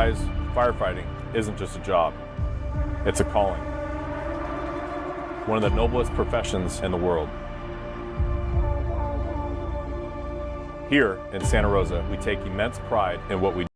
Guys, firefighting isn't just a job, it's a calling. One of the noblest professions in the world. Here in Santa Rosa, we take immense pride in what we do.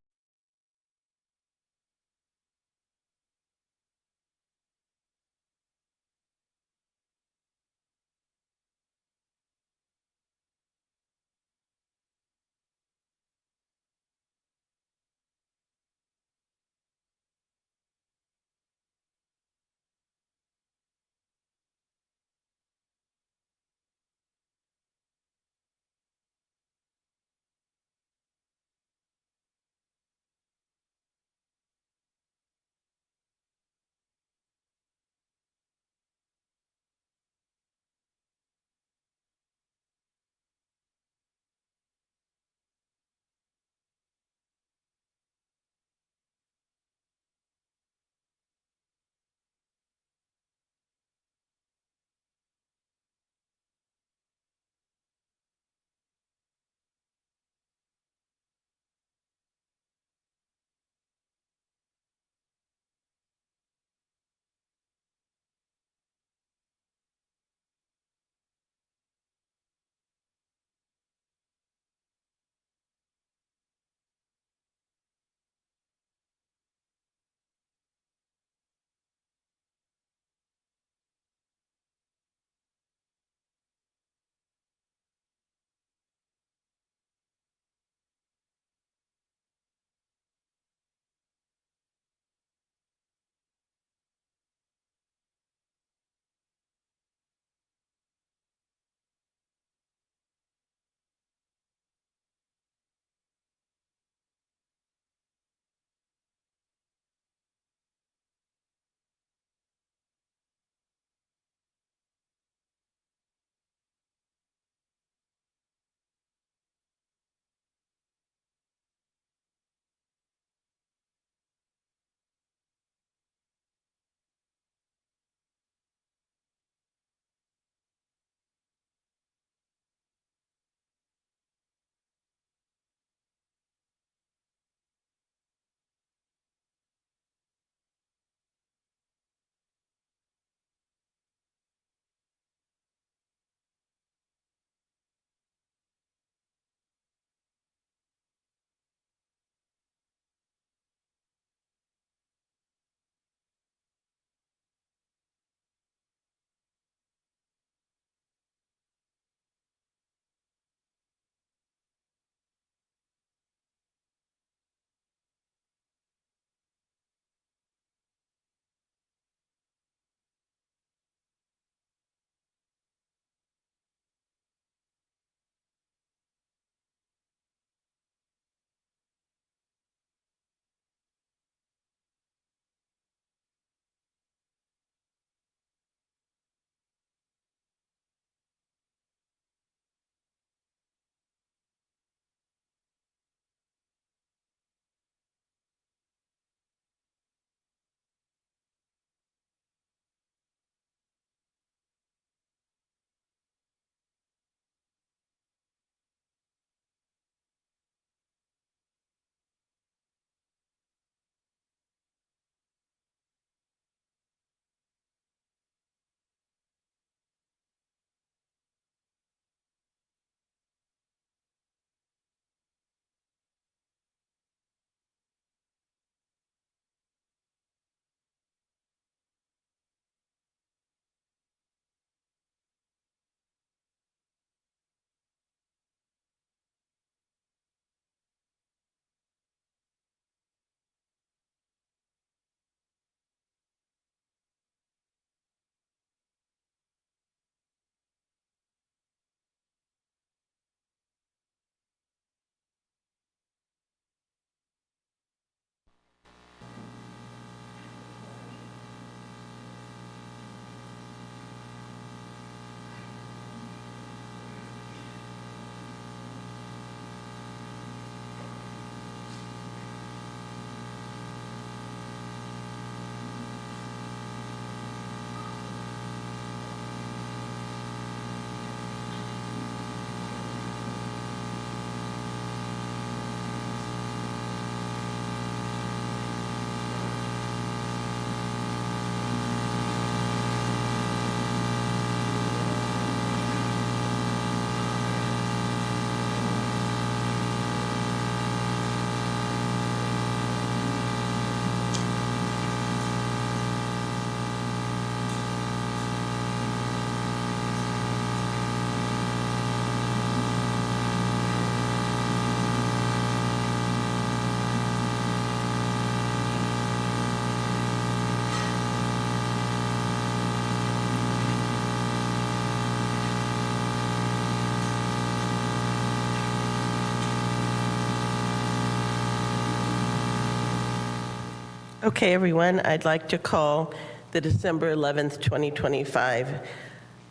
Okay, everyone, I'd like to call the December 11th, 2025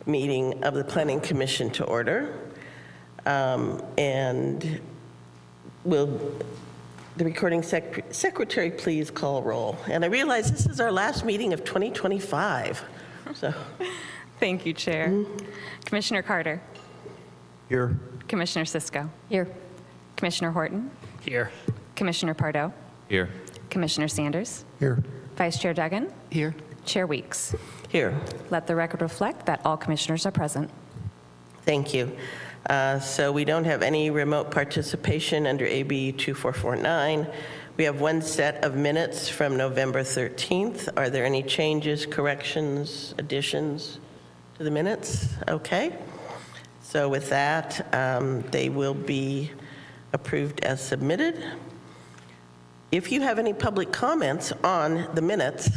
meeting of the Planning Commission to order. And will the recording secretary please call roll? And I realize this is our last meeting of 2025, so. Thank you, Chair. Commissioner Carter. Here. Commissioner Cisco. Here. Commissioner Horton. Here. Commissioner Pardo. Here. Commissioner Sanders. Here. Vice Chair Duggan. Here. Chair Weeks. Here. Let the record reflect that all commissioners are present. Thank you. So we don't have any remote participation under AB 2449. We have one set of minutes from November 13th. Are there any changes, corrections, additions to the minutes? Okay. So with that, they will be approved as submitted. If you have any public comments on the minutes,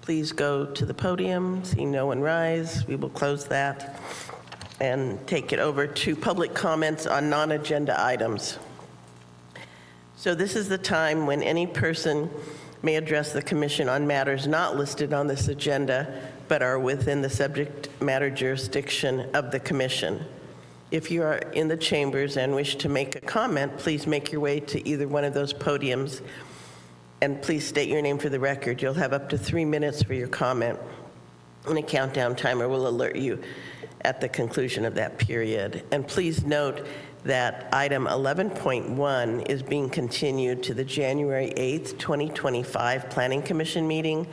please go to the podium. See no one rise. We will close that and take it over to public comments on non-agenda items. So this is the time when any person may address the commission on matters not listed on this agenda, but are within the subject matter jurisdiction of the commission. If you are in the chambers and wish to make a comment, please make your way to either one of those podiums, and please state your name for the record. You'll have up to 3 minutes for your comment, and a countdown timer will alert you at the conclusion of that period. And please note that item 11.1 is being continued to the January 8th, 2025 Planning Commission meeting.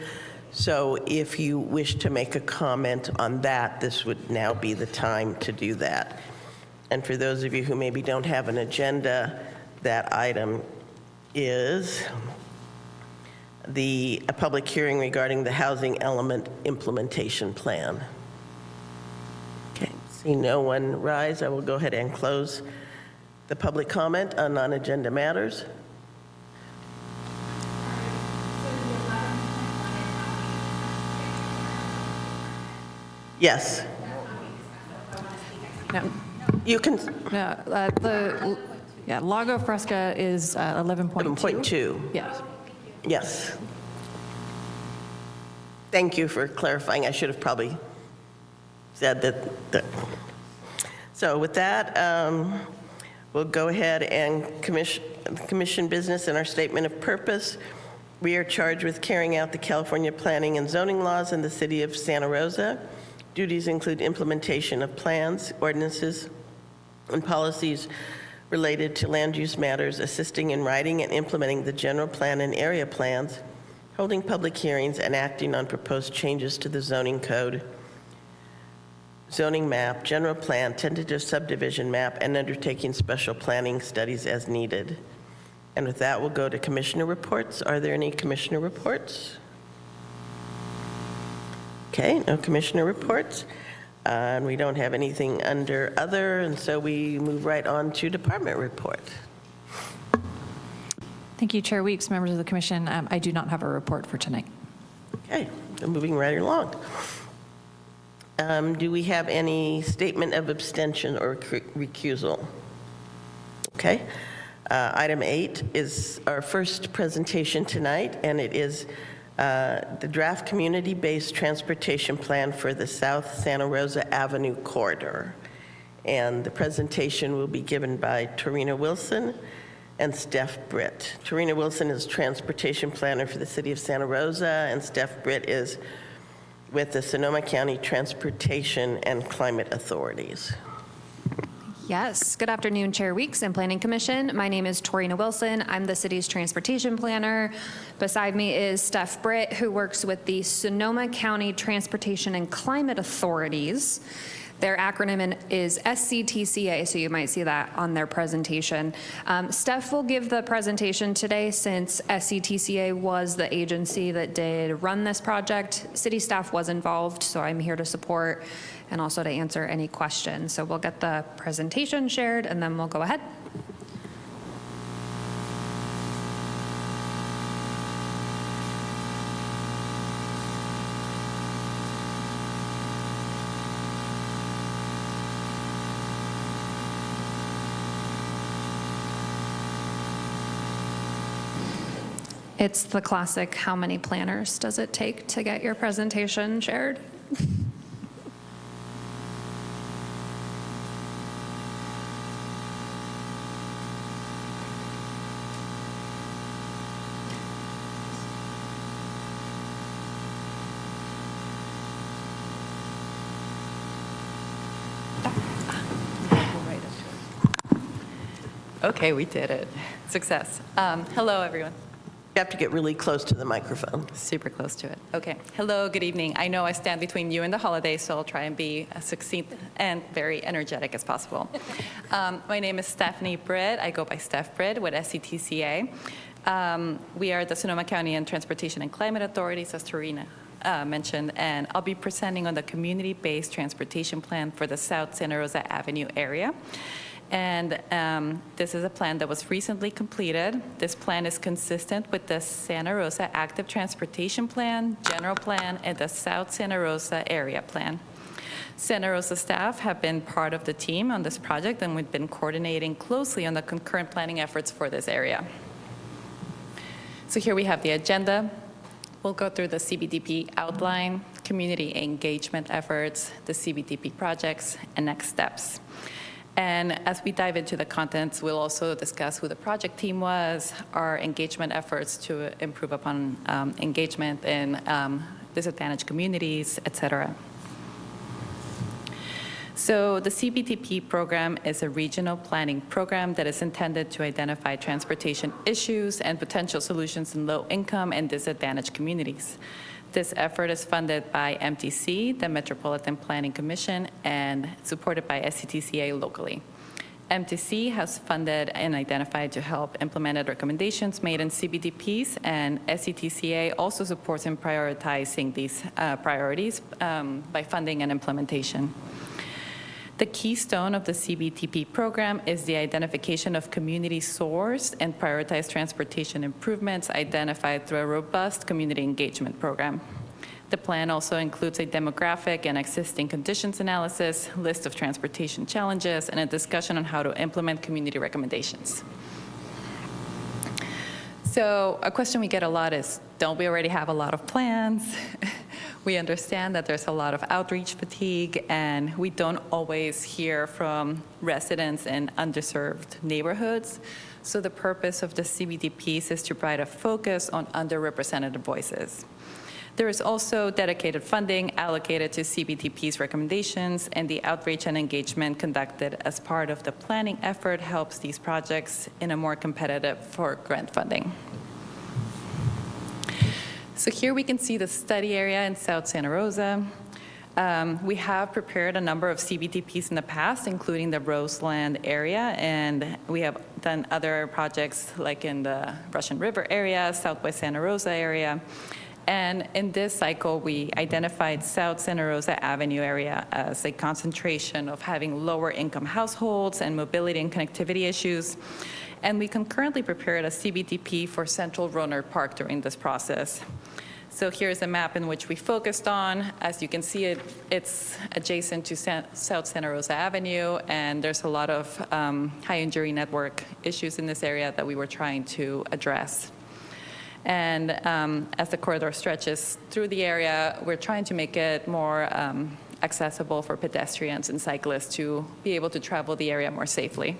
So if you wish to make a comment on that, this would now be the time to do that. And for those of you who maybe don't have an agenda, that item is a public hearing regarding the housing element implementation plan. Okay, see no one rise. I will go ahead and close the public comment on non-agenda matters. Yes. No, You can, Lago Fresca is 11.2. 11.2. Yes. Yes. Thank you for clarifying. I should have probably said that. So with that, we'll go ahead and commission business and our statement of purpose. We are charged with carrying out the California planning and zoning laws in the city of Santa Rosa. Duties include implementation of plans, ordinances, and policies related to land use matters, assisting in writing and implementing the general plan and area plans, holding public hearings, and acting on proposed changes to the zoning code, zoning map, general plan, tentative subdivision map, and undertaking special planning studies as needed. And with that, we'll go to commissioner reports. Are there any commissioner reports? Okay, no commissioner reports. And we don't have anything under other, and so we move right on to department report. Thank you, Chair Weeks, members of the commission. I do not have a report for tonight. Okay, so moving right along. Do we have any statement of abstention or recusal? Okay. Item 8 is our first presentation tonight, and it is the draft community-based transportation plan for the South Santa Rosa Avenue corridor. And the presentation will be given by Torina Wilson and Steph Britt. Torina Wilson is transportation planner for the city of Santa Rosa, and Steph Britt is with the Sonoma County Transportation and Climate Authorities. Yes. Good afternoon, Chair Weeks and Planning Commission. My name is Torina Wilson. I'm the city's transportation planner. Beside me is Steph Britt, who works with the Sonoma County Transportation and Climate Authorities. Their acronym is SCTCA, so you might see that on their presentation. Steph will give the presentation today since SCTCA was the agency that did run this project. City staff was involved, so I'm here to support and also to answer any questions. So we'll get the presentation shared and then we'll go ahead. It's the classic, how many planners does it take to get your presentation shared? Okay, we did it. Success. Hello, everyone. You have to get really close to the microphone. Super close to it. Okay. Hello, good evening. I know I stand between you and the holidays, so I'll try and be as succinct and very energetic as possible. My name is Stephanie Britt. I go by Steph Britt with SCTCA. We are the Sonoma County and Transportation and Climate Authorities, as Torina mentioned, and I'll be presenting on the community-based transportation plan for the South Santa Rosa Avenue area. And this is a plan that was recently completed. This plan is consistent with the Santa Rosa Active Transportation Plan, General Plan, and the South Santa Rosa Area Plan. Santa Rosa staff have been part of the team on this project, and we've been coordinating closely on the concurrent planning efforts for this area. So here we have the agenda. We'll go through the CBDP outline, community engagement efforts, the CBDP projects, and next steps. And as we dive into the contents, we'll also discuss who the project team was, our engagement efforts to improve upon engagement in disadvantaged communities, et cetera. So the CBDP program is a regional planning program that is intended to identify transportation issues and potential solutions in low-income and disadvantaged communities. This effort is funded by MTC, the Metropolitan Planning Commission, and supported by SCTCA locally. MTC has funded and identified to help implemented recommendations made in CBDPs, and SCTCA also supports in prioritizing these priorities by funding and implementation. The keystone of the CBDP program is the identification of community-sourced and prioritized transportation improvements identified through a robust community engagement program. The plan also includes a demographic and existing conditions analysis, list of transportation challenges, and a discussion on how to implement community recommendations. So a question we get a lot is, don't we already have a lot of plans? We understand that there's a lot of outreach fatigue, and we don't always hear from residents in underserved neighborhoods. So the purpose of the CBDPs is to provide a focus on underrepresented voices. There is also dedicated funding allocated to CBDP's recommendations, and the outreach and engagement conducted as part of the planning effort helps these projects in a more competitive for grant funding. So here we can see the study area in South Santa Rosa. We have prepared a number of CBDPs in the past, including the Roseland area, and we have done other projects like in the Russian River area, Southwest Santa Rosa area. And in this cycle, we identified South Santa Rosa Avenue area as a concentration of having lower income households and mobility and connectivity issues. And we concurrently prepared a CBDP for Central Rohnert Park during this process. So here's a map in which we focused on. As you can see, it's adjacent to South Santa Rosa Avenue, and there's a lot of high injury network issues in this area that we were trying to address. And as the corridor stretches through the area, we're trying to make it more accessible for pedestrians and cyclists to be able to travel the area more safely.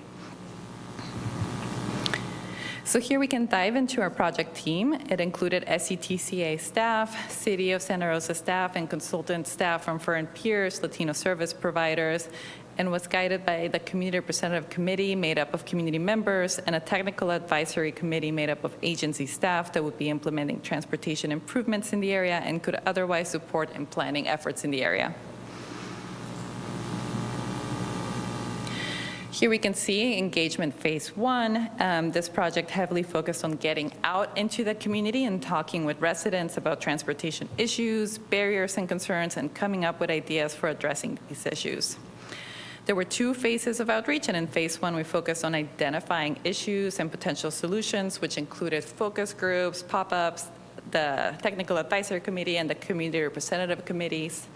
So here we can dive into our project team. It included SCTCA staff, City of Santa Rosa staff, and consultant staff from Fern Pierce, Latino service providers, and was guided by the Community Representative Committee made up of community members and a technical advisory committee made up of agency staff that would be implementing transportation improvements in the area and could otherwise support in planning efforts in the area. Here we can see engagement phase one. This project heavily focused on getting out into the community and talking with residents about transportation issues, barriers and concerns, and coming up with ideas for addressing these issues. There were 2 phases of outreach, and in phase one, we focused on identifying issues and potential solutions, which included focus groups, pop-ups, the technical advisory committee, and the community representative committees.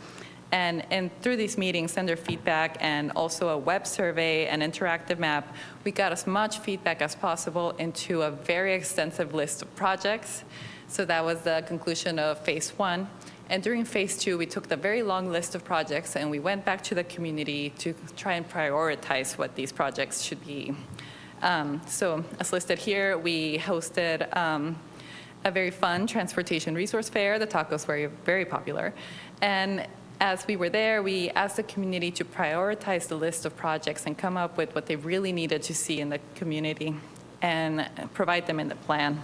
And through these meetings and their feedback and also a web survey and interactive map, we got as much feedback as possible into a very extensive list of projects. So that was the conclusion of phase 1. And during phase 2, we took the very long list of projects and we went back to the community to try and prioritize what these projects should be. So as listed here, we hosted a very fun transportation resource fair. The tacos were very popular. And as we were there, we asked the community to prioritize the list of projects and come up with what they really needed to see in the community and provide them in the plan.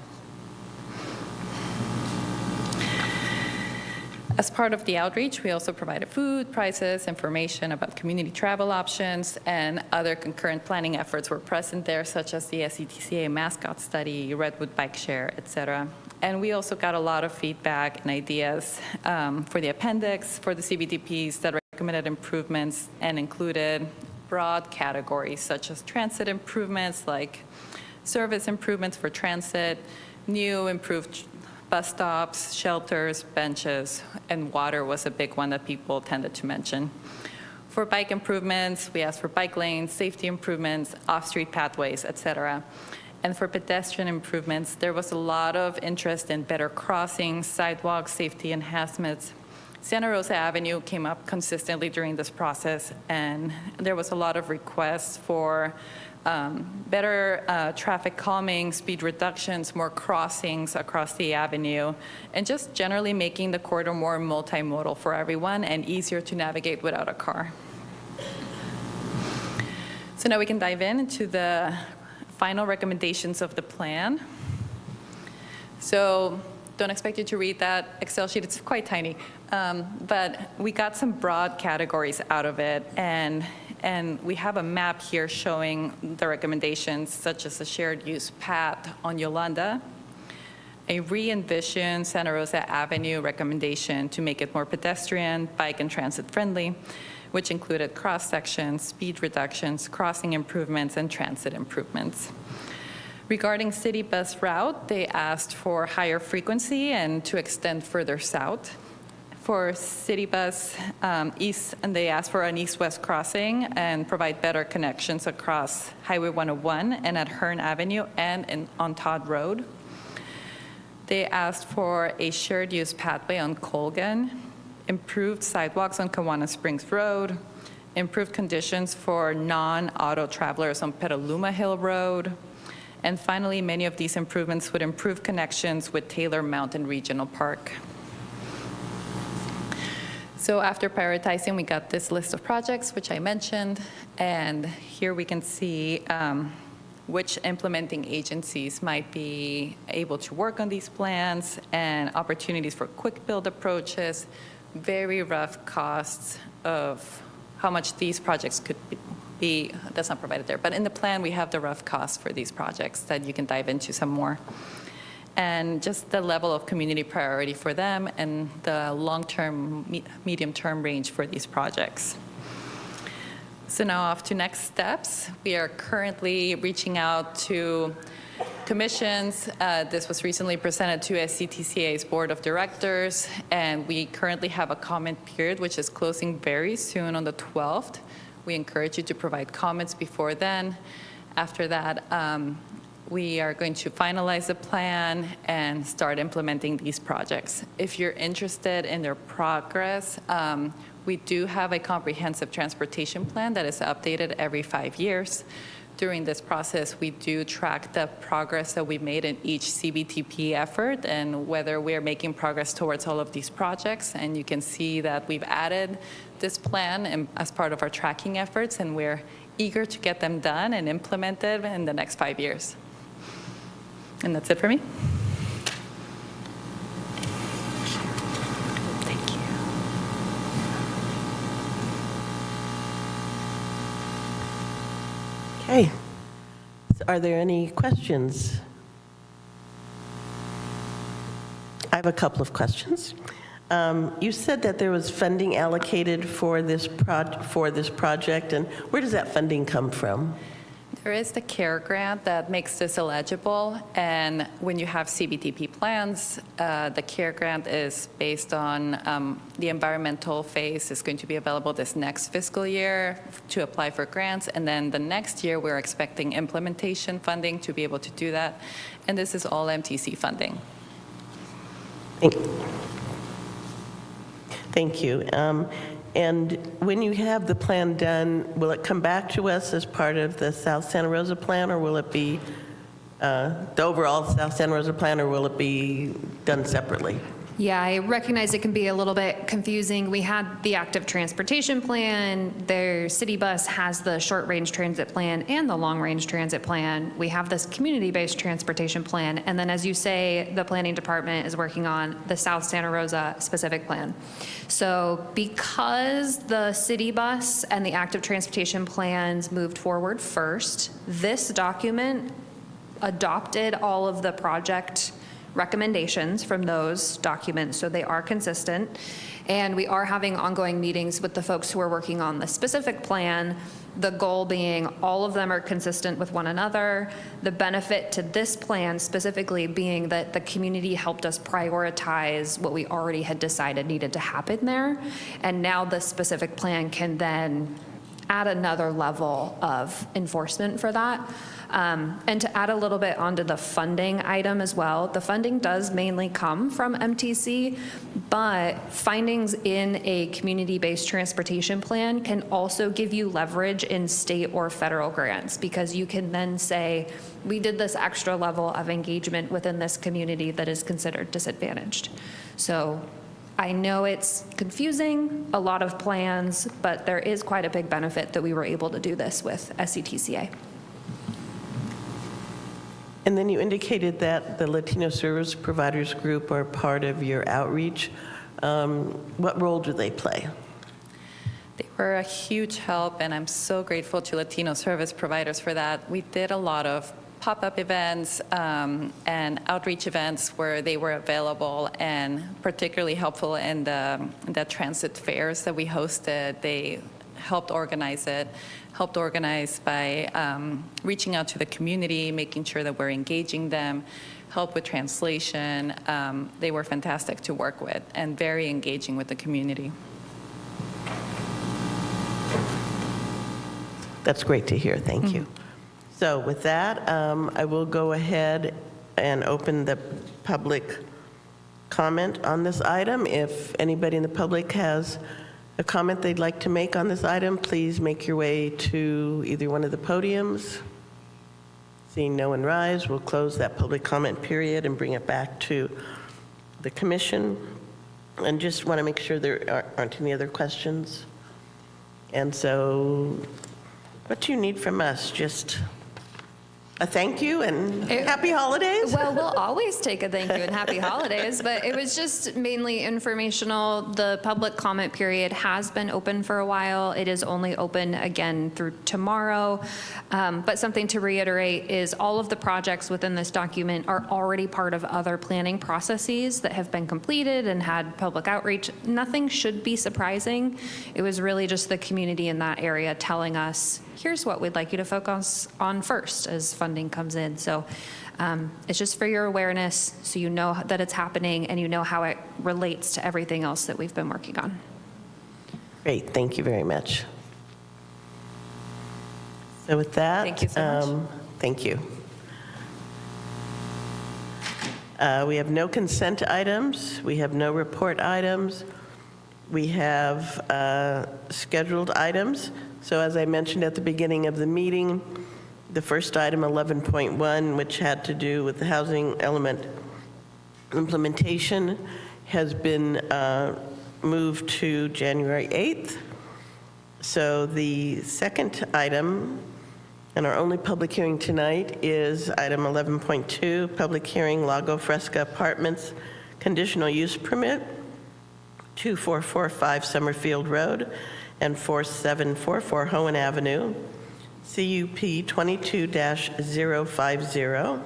As part of the outreach, we also provided food, prices, information about community travel options, and other concurrent planning efforts were present there, such as the SCTCA mascot study, Redwood Bike Share, et cetera. And we also got a lot of feedback and ideas for the appendix, for the CBTPs that recommended improvements and included broad categories such as transit improvements like service improvements for transit, new improved bus stops, shelters, benches, and water was a big one that people tended to mention. For bike improvements, we asked for bike lanes, safety improvements, off-street pathways, et cetera. And for pedestrian improvements, there was a lot of interest in better crossings, sidewalks, safety enhancements. Santa Rosa Avenue came up consistently during this process, and there was a lot of requests for better traffic calming, speed reductions, more crossings across the avenue, and just generally making the corridor more multimodal for everyone and easier to navigate without a car. So now we can dive into the final recommendations of the plan. So don't expect you to read that Excel sheet, it's quite tiny. But we got some broad categories out of it, and we have a map here showing the recommendations, such as a shared use path on Yolanda, a re-envision Santa Rosa Avenue recommendation to make it more pedestrian, bike and transit friendly, which included cross sections, speed reductions, crossing improvements, and transit improvements. Regarding city bus route, they asked for higher frequency and to extend further south. For city bus east, and they asked for an east-west crossing and provide better connections across Highway 101 and at Hearn Avenue and on Todd Road. They asked for a shared use pathway on Colgan, improved sidewalks on Kiwanis Springs Road, improved conditions for non-auto travelers on Petaluma Hill Road, and finally, many of these improvements would improve connections with Taylor Mountain Regional Park. So after prioritizing, we got this list of projects, which I mentioned, and here we can see which implementing agencies might be able to work on these plans and opportunities for quick build approaches, very rough costs of how much these projects could be. That's not provided there, but in the plan, we have the rough costs for these projects that you can dive into some more. And just the level of community priority for them and the long-term, medium-term range for these projects. So now off to next steps. We are currently reaching out to commissions. This was recently presented to SCTCA's Board of Directors, and we currently have a comment period, which is closing very soon on the 12th. We encourage you to provide comments before then. After that, we are going to finalize the plan and start implementing these projects. If you're interested in their progress, we do have a comprehensive transportation plan that is updated every 5 years. During this process, we do track the progress that we made in each CBTP effort and whether we are making progress towards all of these projects. And you can see that we've added this plan as part of our tracking efforts, and we're eager to get them done and implemented in the next 5 years. And that's it for me. Thank you. Okay. Are there any questions? I have a couple of questions. You said that there was funding allocated for this project, and where does that funding come from? There is the CARE grant that makes this eligible, and when you have CBTP plans, the CARE grant is based on the environmental phase is going to be available this next fiscal year to apply for grants, and then the next year we're expecting implementation funding to be able to do that, and this is all MTC funding. Thank you. And when you have the plan done, will it come back to us as part of the South Santa Rosa plan, or will it be the overall South Santa Rosa plan, or will it be done separately? Yeah, I recognize it can be a little bit confusing. We had the active transportation plan, their city bus has the short-range transit plan and the long-range transit plan. We have this community-based transportation plan, and then as you say, the planning department is working on the South Santa Rosa specific plan. So because the city bus and the active transportation plans moved forward first, this document adopted all of the project recommendations from those documents, so they are consistent. And we are having ongoing meetings with the folks who are working on the specific plan, the goal being all of them are consistent with one another. The benefit to this plan specifically being that the community helped us prioritize what we already had decided needed to happen there. And now the specific plan can then add another level of enforcement for that. And to add a little bit onto the funding item as well, the funding does mainly come from MTC, but findings in a community-based transportation plan can also give you leverage in state or federal grants, because you can then say, we did this extra level of engagement within this community that is considered disadvantaged. So I know it's confusing, a lot of plans, but there is quite a big benefit that we were able to do this with SCTCA. And then you indicated that the Latino Service Providers Group are part of your outreach. What role do they play? They were a huge help, and I'm so grateful to Latino service providers for that. We did a lot of pop-up events and outreach events where they were available, and particularly helpful in the transit fairs that we hosted. They helped organize it, helped organize by reaching out to the community, making sure that we're engaging them, help with translation. They were fantastic to work with and very engaging with the community. That's great to hear. Thank you. So with that, I will go ahead and open the public comment on this item. If anybody in the public has a comment they'd like to make on this item, please make your way to either one of the podiums. Seeing no one rise, we'll close that public comment period and bring it back to the commission. And just want to make sure there aren't any other questions. And so what do you need from us? Just a thank you and happy holidays? Well, we'll always take a thank you and happy holidays, but it was just mainly informational. The public comment period has been open for a while. It is only open again through tomorrow. But something to reiterate is all of the projects within this document are already part of other planning processes that have been completed and had public outreach. Nothing should be surprising. It was really just the community in that area telling us, here's what we'd like you to focus on first as funding comes in. So it's just for your awareness, so you know that it's happening and you know how it relates to everything else that we've been working on. Great, thank you very much. So with that. Thank you so much. Thank you. We have no consent items. We have no report items. We have scheduled items. So as I mentioned at the beginning of the meeting, the first item, 11.1, which had to do with the housing element implementation, has been moved to January 8th. So the second item, and our only public hearing tonight, is item 11.2, public hearing Lago Fresca Apartments Conditional Use Permit, 2445 Summerfield Road and 4744 Hohen Avenue, CUP 22-050.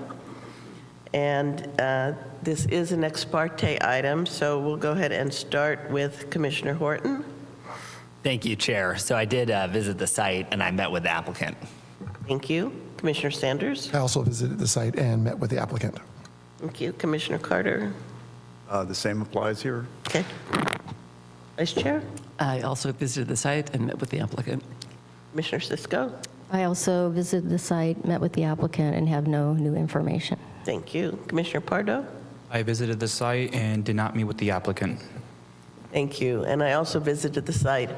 And this is an ex parte item, so we'll go ahead and start with Commissioner Horton. Thank you, Chair. So I did visit the site and I met with the applicant. Thank you. Commissioner Sanders? I also visited the site and met with the applicant. Thank you. Commissioner Carter? The same applies here. Okay. Vice Chair? I also visited the site and met with the applicant. Commissioner Cisco? I also visited the site, met with the applicant, and have no new information. Thank you. Commissioner Pardo? I visited the site and did not meet with the applicant. Thank you. And I also visited the site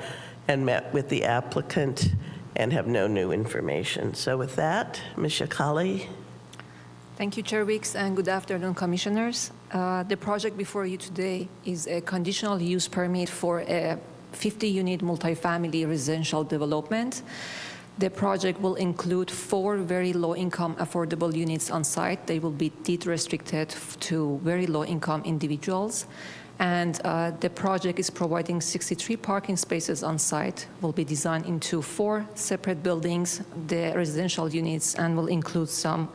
and met with the applicant and have no new information. So with that, Ms. Shakali? Thank you, Chair Weeks, and good afternoon, Commissioners. The project before you today is a conditional use permit for a 50-unit multifamily residential development. The project will include 4 very low-income affordable units on site. They will be deed restricted to very low-income individuals. And the project is providing 63 parking spaces on site, will be designed into 4 separate buildings, the residential units, and will include some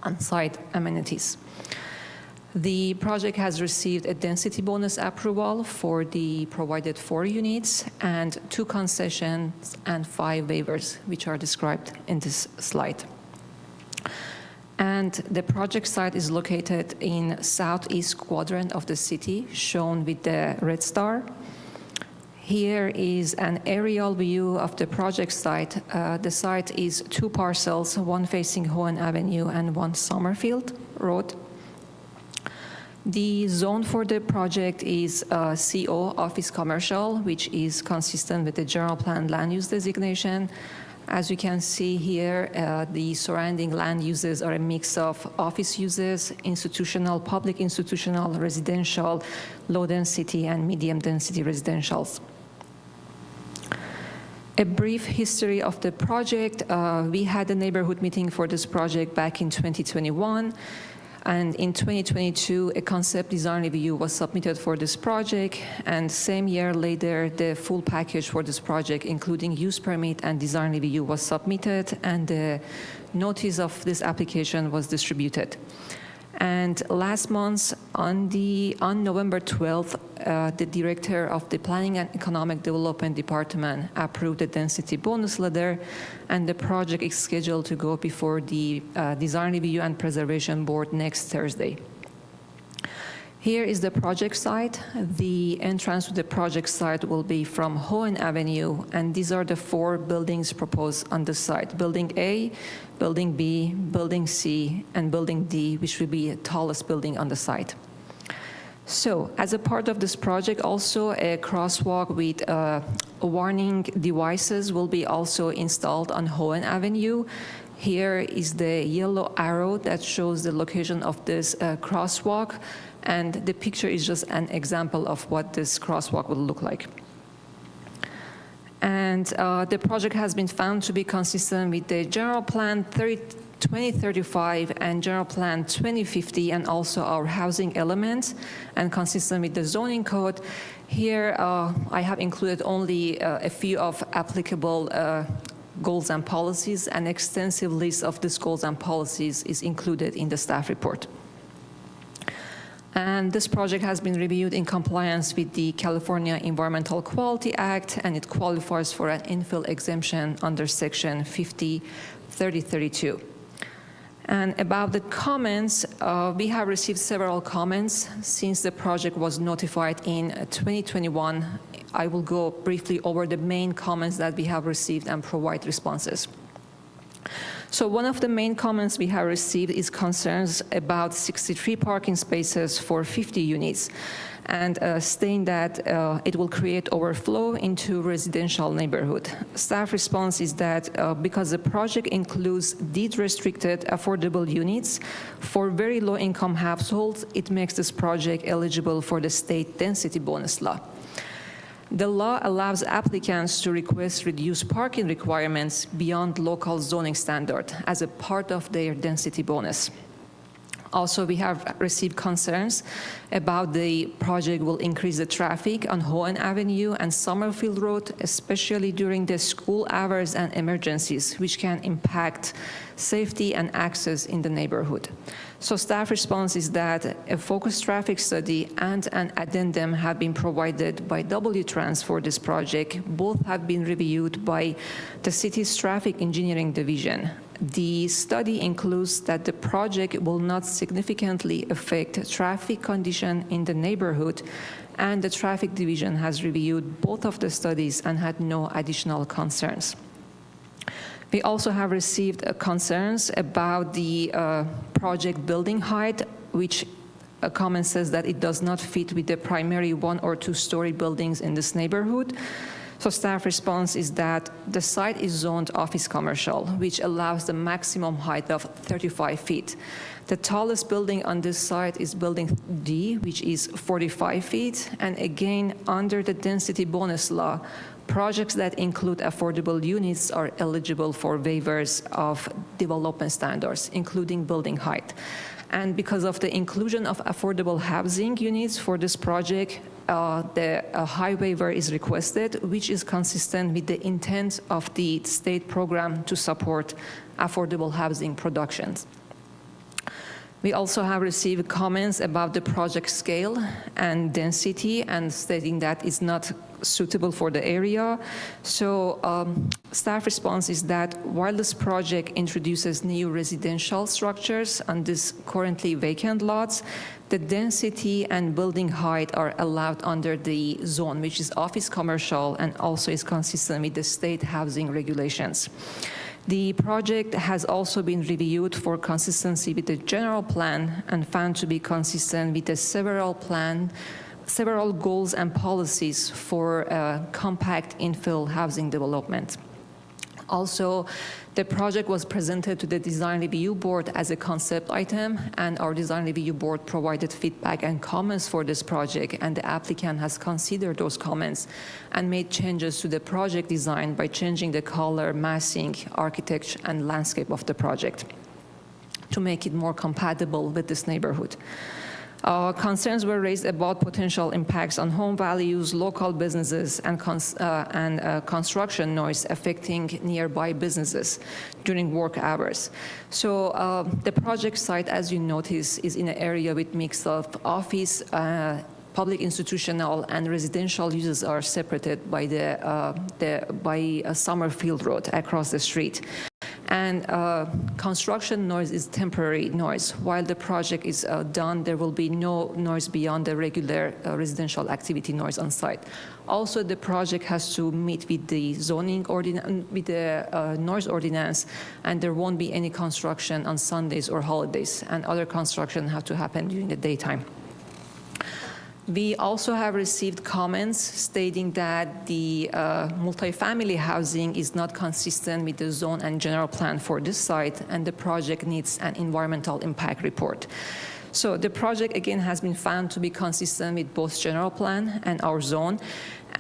on-site amenities. The project has received a density bonus approval for the provided 4 units and 2 concessions and 5 waivers, which are described in this slide. And the project site is located in southeast quadrant of the city, shown with the red star. Here is an aerial view of the project site. The site is 2 parcels, one facing Hohen Avenue and one Summerfield Road. The zone for the project is CO, Office Commercial, which is consistent with the general plan land use designation. As you can see here, the surrounding land uses are a mix of office uses, institutional, public institutional, residential, low density, and medium density residentials. A brief history of the project. We had a neighborhood meeting for this project back in 2021. And in 2022, a concept design review was submitted for this project. And same year later, the full package for this project, including use permit and design review, was submitted. And the notice of this application was distributed. And last month, on November 12th, the director of the Planning and Economic Development Department approved the density bonus letter, and the project is scheduled to go before the Design Review and Preservation Board next Thursday. Here is the project site. The entrance to the project site will be from Hohen Avenue, and these are the 4 buildings proposed on the site. Building A, Building B, Building C, and Building D, which will be the tallest building on the site. So, as a part of this project, also a crosswalk with warning devices will be also installed on Hohen Avenue. Here is the yellow arrow that shows the location of this crosswalk, and the picture is just an example of what this crosswalk will look like. And the project has been found to be consistent with the General Plan 2035 and General Plan 2050, and also our housing elements, and consistent with the zoning code. Here, I have included only a few of applicable goals and policies. An extensive list of these goals and policies is included in the staff report. And this project has been reviewed in compliance with the California Environmental Quality Act, and it qualifies for an infill exemption under Section 50-3032. And about the comments, we have received several comments since the project was notified in 2021. I will go briefly over the main comments that we have received and provide responses. So one of the main comments we have received is concerns about 63 parking spaces for 50 units, and stating that it will create overflow into residential neighborhood. Staff response is that because the project includes deed-restricted affordable units for very low-income households, it makes this project eligible for the state density bonus law. The law allows applicants to request reduced parking requirements beyond local zoning standard as a part of their density bonus. Also, we have received concerns about the project will increase the traffic on Hohen Avenue and Summerfield Road, especially during the school hours and emergencies, which can impact safety and access in the neighborhood. So staff response is that a focused traffic study and an addendum have been provided by W-Trans for this project. Both have been reviewed by the city's traffic engineering division. The study includes that the project will not significantly affect traffic condition in the neighborhood, and the traffic division has reviewed both of the studies and had no additional concerns. We also have received concerns about the project building height, which a comment says that it does not fit with the primary 1- or 2-story buildings in this neighborhood. So staff response is that the site is zoned office commercial, which allows the maximum height of 35 feet. The tallest building on this site is building D, which is 45 feet. And again, under the density bonus law, projects that include affordable units are eligible for waivers of development standards, including building height. And because of the inclusion of affordable housing units for this project, the high waiver is requested, which is consistent with the intent of the state program to support affordable housing productions. We also have received comments about the project scale and density, and stating that it's not suitable for the area. So staff response is that while this project introduces new residential structures on these currently vacant lots, the density and building height are allowed under the zone, which is office commercial, and also is consistent with the state housing regulations. The project has also been reviewed for consistency with the general plan and found to be consistent with the several goals and policies for compact infill housing development. Also, the project was presented to the Design Review Board as a concept item, and our Design Review Board provided feedback and comments for this project, and the applicant has considered those comments and made changes to the project design by changing the color, massing, architecture, and landscape of the project to make it more compatible with this neighborhood. Concerns were raised about potential impacts on home values, local businesses, and construction noise affecting nearby businesses during work hours. So the project site, as you notice, is in an area with mix of office, public institutional, and residential uses are separated by a Summerfield Road across the street. And construction noise is temporary noise. While the project is done, there will be no noise beyond the regular residential activity noise on site. Also, the project has to meet with the zoning ordinance, with the noise ordinance, and there won't be any construction on Sundays or holidays, and other construction have to happen during the daytime. We also have received comments stating that the multifamily housing is not consistent with the zone and general plan for this site, and the project needs an environmental impact report. So the project, again, has been found to be consistent with both general plan and our zone,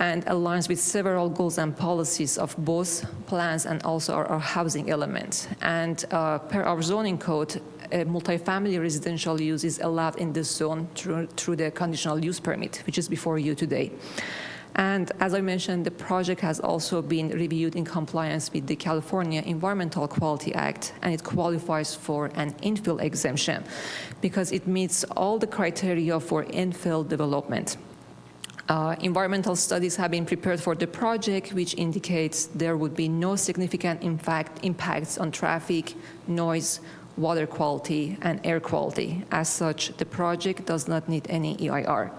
and aligns with several goals and policies of both plans and also our housing elements. And per our zoning code, a multifamily residential use is allowed in this zone through the conditional use permit, which is before you today. And as I mentioned, the project has also been reviewed in compliance with the California Environmental Quality Act, and it qualifies for an infill exemption because it meets all the criteria for infill development. Environmental studies have been prepared for the project, which indicates there would be no significant impacts on traffic, noise, water quality, and air quality. As such, the project does not need any EIR.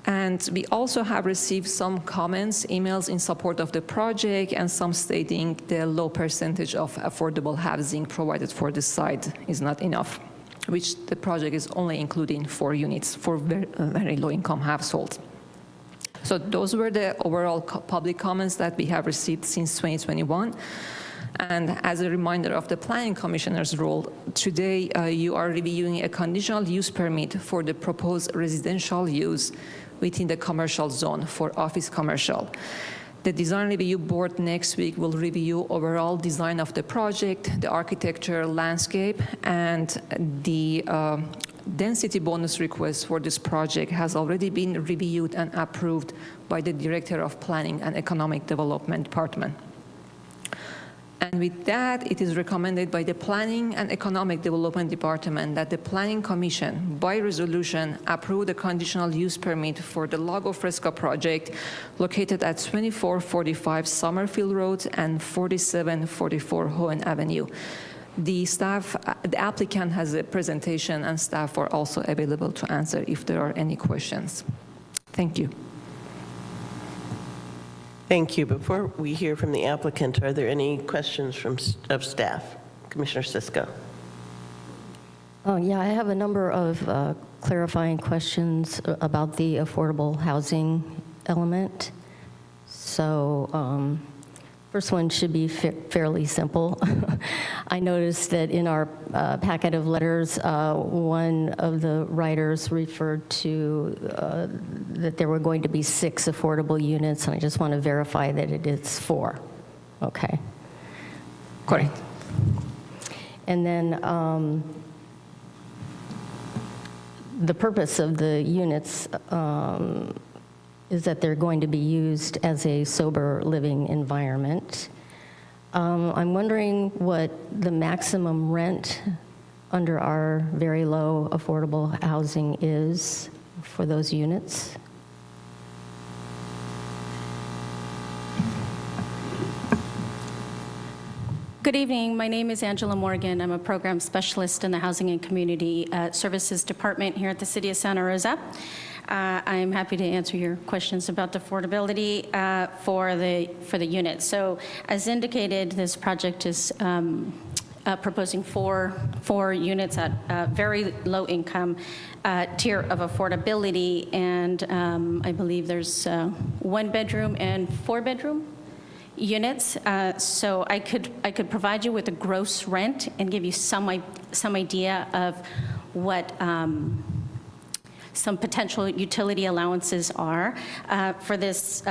And we also have received some comments, emails in support of the project, and some stating the low percentage of affordable housing provided for this site is not enough, which the project is only including 4 units for very low-income households. So those were the overall public comments that we have received since 2021. And as a reminder of the Planning Commissioner's role, today you are reviewing a conditional use permit for the proposed residential use within the commercial zone for office commercial. The Design Review Board next week will review overall design of the project, the architecture, landscape, and the density bonus request for this project has already been reviewed and approved by the Director of Planning and Economic Development Department. And with that, it is recommended by the Planning and Economic Development Department that the Planning Commission, by resolution, approve the conditional use permit for the Lago Fresca project located at 2445 Summerfield Road and 4744 Hohen Avenue. The applicant has a presentation, and staff are also available to answer if there are any questions. Thank you. Thank you. Before we hear from the applicant, are there any questions of staff? Commissioner Cisco. Oh, yeah, I have a number of clarifying questions about the affordable housing element. So first one should be fairly simple. I noticed that in our packet of letters, one of the writers referred to that there were going to be 6 affordable units, and I just want to verify that it is 4. Okay. Correct. And then the purpose of the units is that they're going to be used as a sober living environment. I'm wondering what the maximum rent under our very low affordable housing is for those units. Good evening. My name is Angela Morgan. I'm a program specialist in the Housing and Community Services Department here at the City of Santa Rosa. I'm happy to answer your questions about the affordability for the unit. So, as indicated, this project is proposing four units at very low income tier of affordability, and I believe there's 1 bedroom and 4 bedroom units. So I could provide you with a gross rent and give you some idea of what some potential utility allowances are for this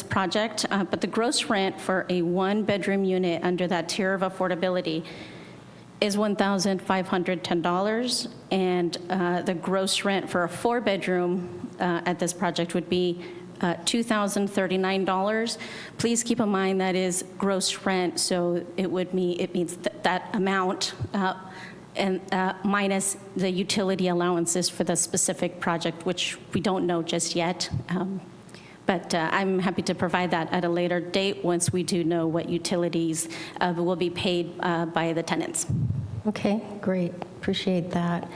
project. But the gross rent for a 1-bedroom unit under that tier of affordability is $1,510, and the gross rent for a 4-bedroom at this project would be $2,039. Please keep in mind that is gross rent, so it means that amount and minus the utility allowances for the specific project, which we don't know just yet. But I'm happy to provide that at a later date once we do know what utilities will be paid by the tenants. Okay, great. Appreciate that.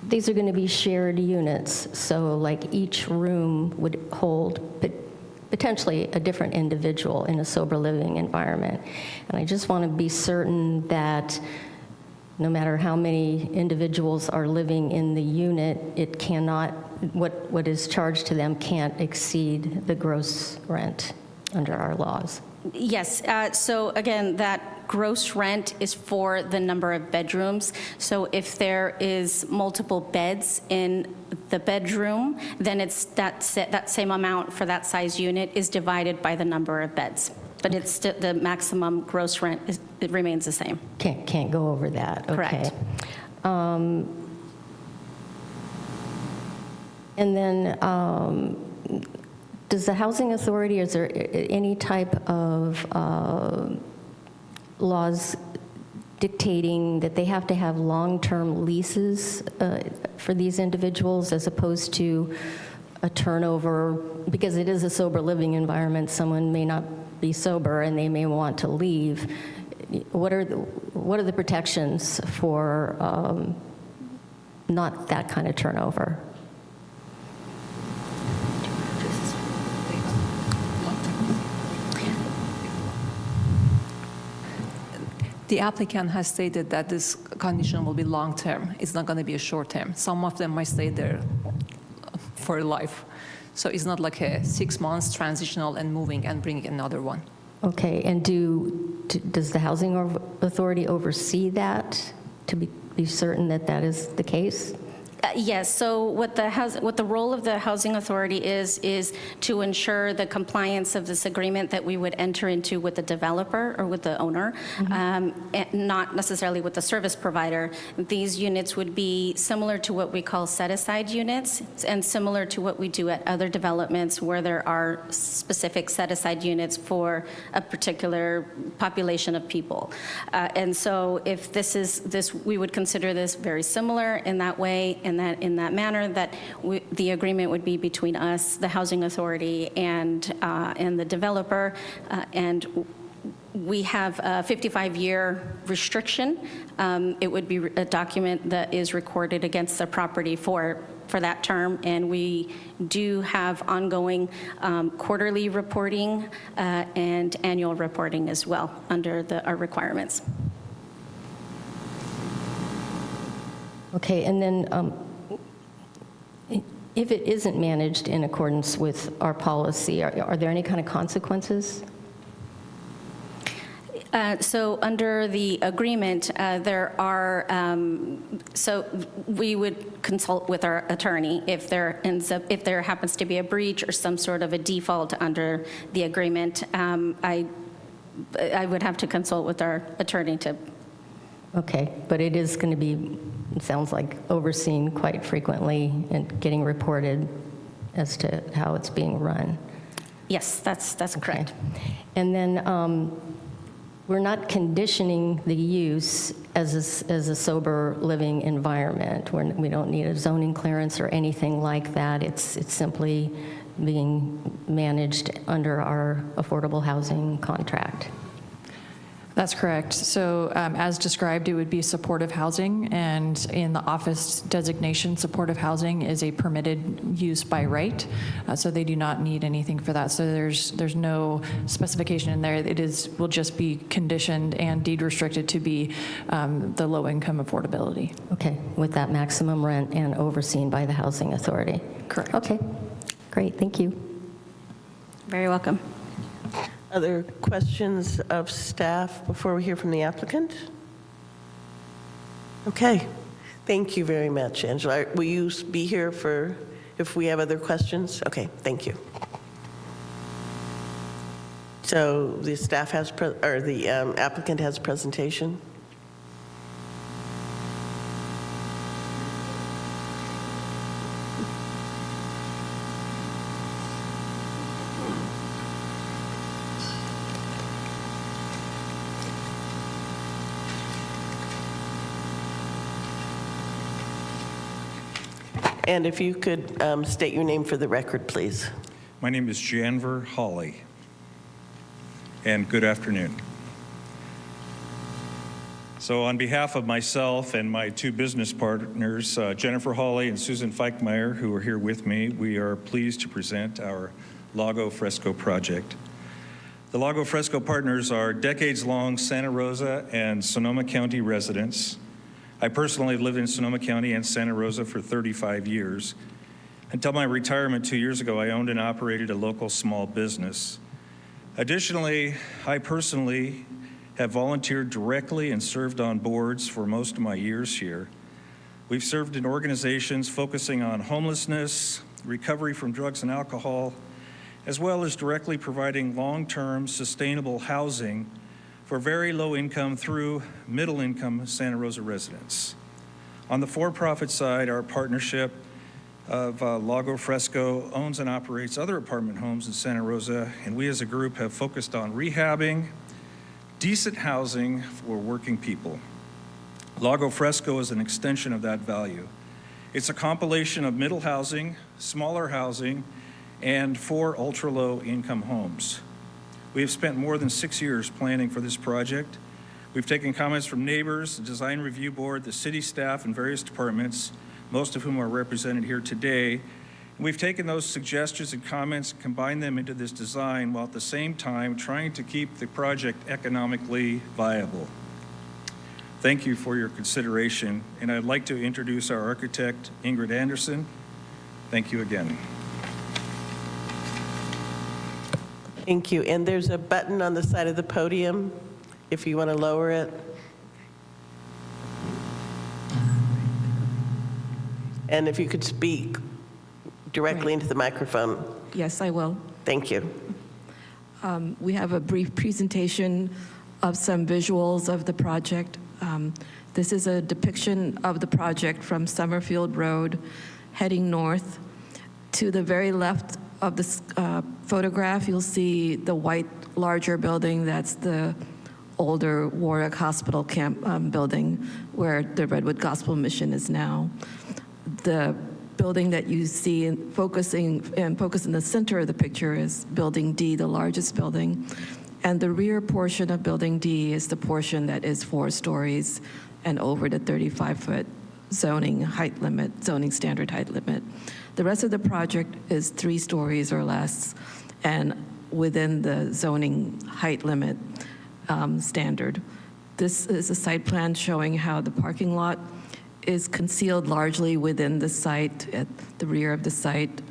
These are going to be shared units, so like each room would hold potentially a different individual in a sober living environment. And I just want to be certain that no matter how many individuals are living in the unit, it cannot, what is charged to them can't exceed the gross rent under our laws. Yes, so again, that gross rent is for the number of bedrooms. So if there is multiple beds in the bedroom, then it's that same amount for that size unit is divided by the number of beds. But it's the maximum gross rent, it remains the same. Can't go over that. Okay. Correct. And then does the housing authority, is there any type of laws dictating that they have to have long-term leases for these individuals as opposed to a turnover? Because it is a sober living environment, someone may not be sober and they may want to leave. What are the protections for not that kind of turnover? The applicant has stated that this condition will be long-term. It's not going to be a short-term. Some of them might stay there for life. So it's not like a 6 months transitional and moving and bringing another one. Okay, and does the housing authority oversee that to be certain that that is the case? Yes, so what the role of the Housing Authority is to ensure the compliance of this agreement that we would enter into with the developer or with the owner, and not necessarily with the service provider. These units would be similar to what we call set-aside units, and similar to what we do at other developments where there are specific set-aside units for a particular population of people. And so if we would consider this very similar in that way, in that manner, that the agreement would be between us, the Housing Authority, and the developer, and we have a 55-year restriction. It would be a document that is recorded against the property for that term, and we do have ongoing quarterly reporting and annual reporting as well under our requirements. Okay, and then if it isn't managed in accordance with our policy, are there any kind of consequences? So under the agreement, there are, so we would consult with our attorney if there happens to be a breach or some sort of a default under the agreement. I would have to consult with our attorney to. Okay, but it is going to be, it sounds like, overseen quite frequently and getting reported as to how it's being run. Yes, that's correct. And then we're not conditioning the use as a sober living environment. We don't need a zoning clearance or anything like that. It's simply being managed under our affordable housing contract. That's correct. So as described, it would be supportive housing, and in the office designation, supportive housing is a permitted use by right, so they do not need anything for that. So there's no specification in there. Will just be conditioned and deed restricted to be the low income affordability. Okay, with that maximum rent and overseen by the Housing Authority. Correct. Okay, great, thank you. Very welcome. Other questions of staff before we hear from the applicant? Okay, thank you very much, Angela. Will you be here if we have other questions? Okay, thank you. So the staff has, the applicant has presentation? And if you could state your name for the record, please. My name is Janver Hawley, and good afternoon. So on behalf of myself and my two business partners, Jennifer Hawley and Susan Feichmeyer, who are here with me, we are pleased to present our Lago Fresco project. The Lago Fresco partners are decades-long Santa Rosa and Sonoma County residents. I personally lived in Sonoma County and Santa Rosa for 35 years. Until my retirement 2 years ago, I owned and operated a local small business. Additionally, I personally have volunteered directly and served on boards for most of my years here. We've served in organizations focusing on homelessness, recovery from drugs and alcohol, as well as directly providing long-term sustainable housing for very low income through middle income Santa Rosa residents. On the for-profit side, our partnership of Lago Fresco owns and operates other apartment homes in Santa Rosa, and we as a group have focused on rehabbing decent housing for working people. Lago Fresco is an extension of that value. It's a compilation of middle housing, smaller housing, and 4 ultra-low income homes. We have spent more than 6 years planning for this project. We've taken comments from neighbors, the design review board, the city staff, and various departments, most of whom are represented here today. And we've taken those suggestions and comments and combined them into this design while at the same time trying to keep the project economically viable. Thank you for your consideration, and I'd like to introduce our architect, Ingrid Anderson. Thank you again. Thank you. And there's a button on the side of the podium if you want to lower it. And if you could speak directly Right. into the microphone. Yes, I will. Thank you. We have a brief presentation of some visuals of the project. This is a depiction of the project from Summerfield Road heading north. To the very left of this photograph, you'll see the white larger building. That's the older Warwick Hospital camp building where the Redwood Gospel Mission is now. The building that you see focus in the center of the picture is Building D, the largest building. And the rear portion of Building D is the portion that is 4 stories and over the 35-foot zoning standard height limit. The rest of the project is 3 stories or less and within the zoning height limit standard. This is a site plan showing how the parking lot is concealed largely within the site, at the rear of the site,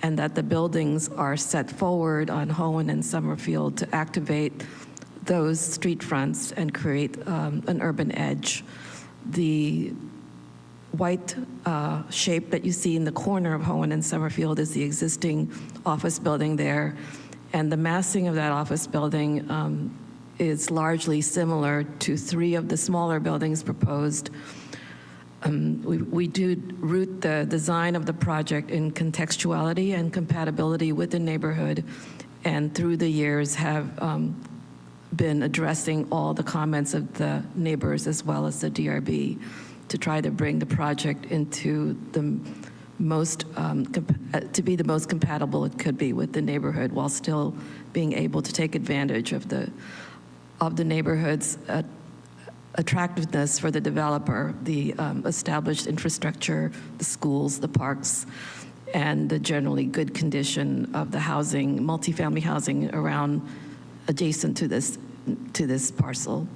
and that the buildings are set forward on Hohen and Summerfield to activate those street fronts and create an urban edge. The white shape that you see in the corner of Hohen and Summerfield is the existing office building there, and the massing of that office building is largely similar to 3 of the smaller buildings proposed. We do root the design of the project in contextuality and compatibility with the neighborhood, and through the years have been addressing all the comments of the neighbors as well as the DRB to try to bring the project into the most, to be the most compatible it could be with the neighborhood while still being able to take advantage of the neighborhood's attractiveness for the developer, the established infrastructure, the schools, the parks, and the generally good condition of the housing, multifamily housing around adjacent to this parcel.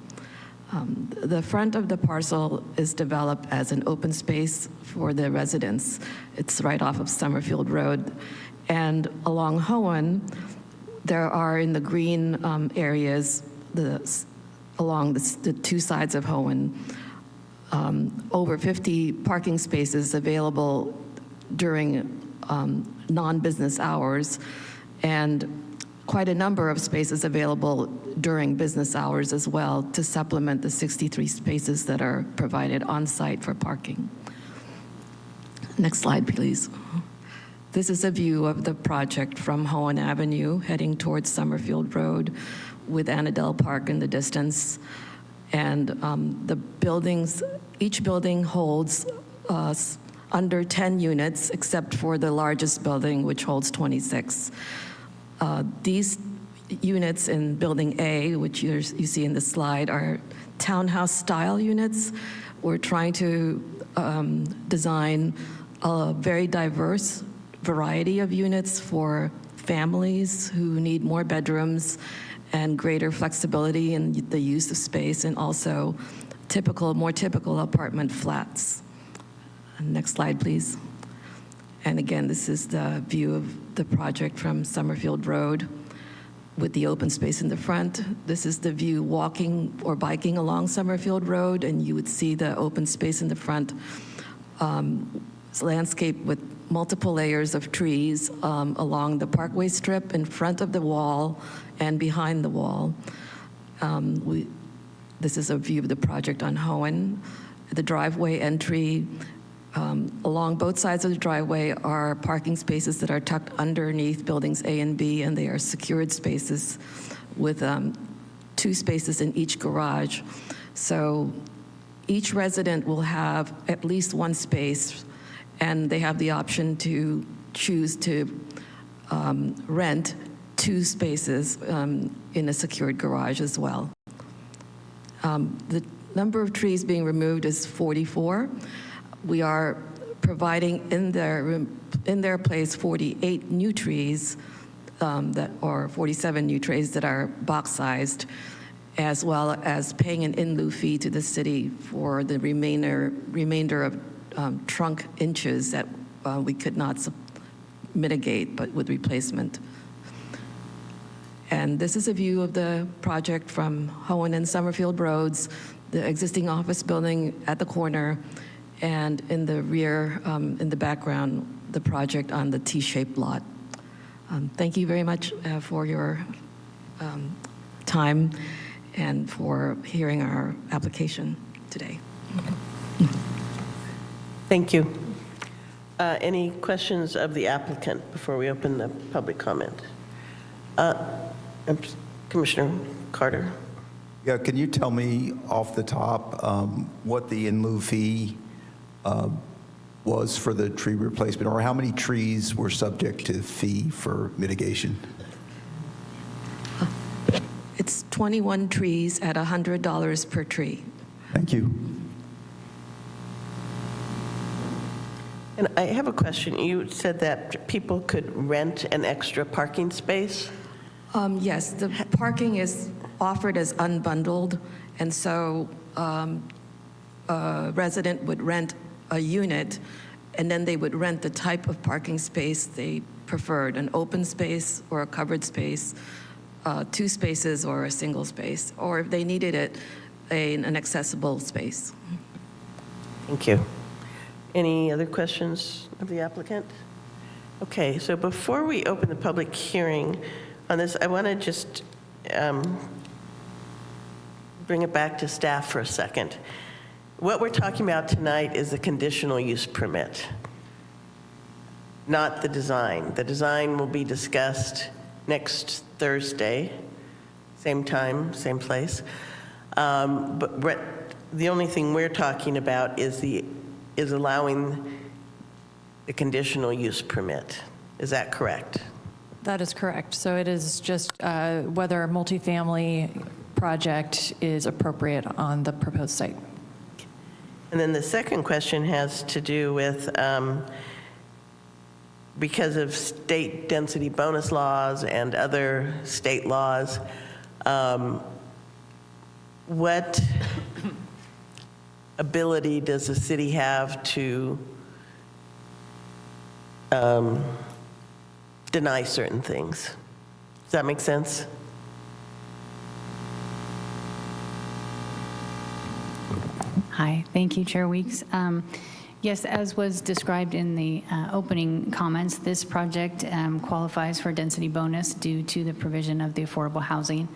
The front of the parcel is developed as an open space for the residents. It's right off of Summerfield Road. And along Hohen, there are in the green areas, along the 2 sides of Hohen, over 50 parking spaces available during non-business hours, and quite a number of spaces available during business hours as well to supplement the 63 spaces that are provided on site for parking. Next slide, please. This is a view of the project from Hohen Avenue heading towards Summerfield Road with Annandale Park in the distance. And the buildings, each building holds under 10 units except for the largest building, which holds 26. These units in Building A, which you see in the slide, are townhouse-style units. We're trying to design a very diverse variety of units for families who need more bedrooms and greater flexibility in the use of space, and also more typical apartment flats. Next slide, please. And again, this is the view of the project from Summerfield Road with the open space in the front. This is the view walking or biking along Summerfield Road, and you would see the open space in the front. It's landscape with multiple layers of trees along the parkway strip in front of the wall and behind the wall. This is a view of the project on Hohen. The driveway entry, along both sides of the driveway are parking spaces that are tucked underneath buildings A and B, and they are secured spaces with 2 spaces in each garage. So each resident will have at least 1 space, and they have the option to choose to rent 2 spaces in a secured garage as well. The number of trees being removed is 44. We are providing in their place 48 new trees, or 47 new trees that are box-sized, as well as paying an in lieu fee to the city for the remainder of trunk inches that we could not mitigate, but with replacement. And this is a view of the project from Hohen and Summerfield Roads, the existing office building at the corner, and in the rear, in the background, the project on the T-shaped lot. Thank you very much for your time and for hearing our application today. Thank you. Any questions of the applicant before we open the public comment? Commissioner Carter. Yeah, can you tell me off the top what the in lieu fee was for the tree replacement, or how many trees were subject to fee for mitigation? It's 21 trees at $100 per tree. Thank you. And I have a question. You said that people could rent an extra parking space? Yes, the parking is offered as unbundled, and so a resident would rent a unit, and then they would rent the type of parking space they preferred, an open space or a covered space, 2 spaces or a single space, or if they needed it, an accessible space. Thank you. Any other questions of the applicant? Okay, so before we open the public hearing on this, I want to just bring it back to staff for a second. What we're talking about tonight is the conditional use permit, not the design. The design will be discussed next Thursday, same time, same place. But the only thing we're talking about is allowing the conditional use permit. Is that correct? That is correct. So it is just whether a multifamily project is appropriate on the proposed site. And then the second question has to do with, because of state density bonus laws and other state laws, what ability does the city have to deny certain things? Does that make sense? Hi, thank you, Chair Weeks. Yes, as was described in the opening comments, this project qualifies for density bonus due to the provision of the affordable housing.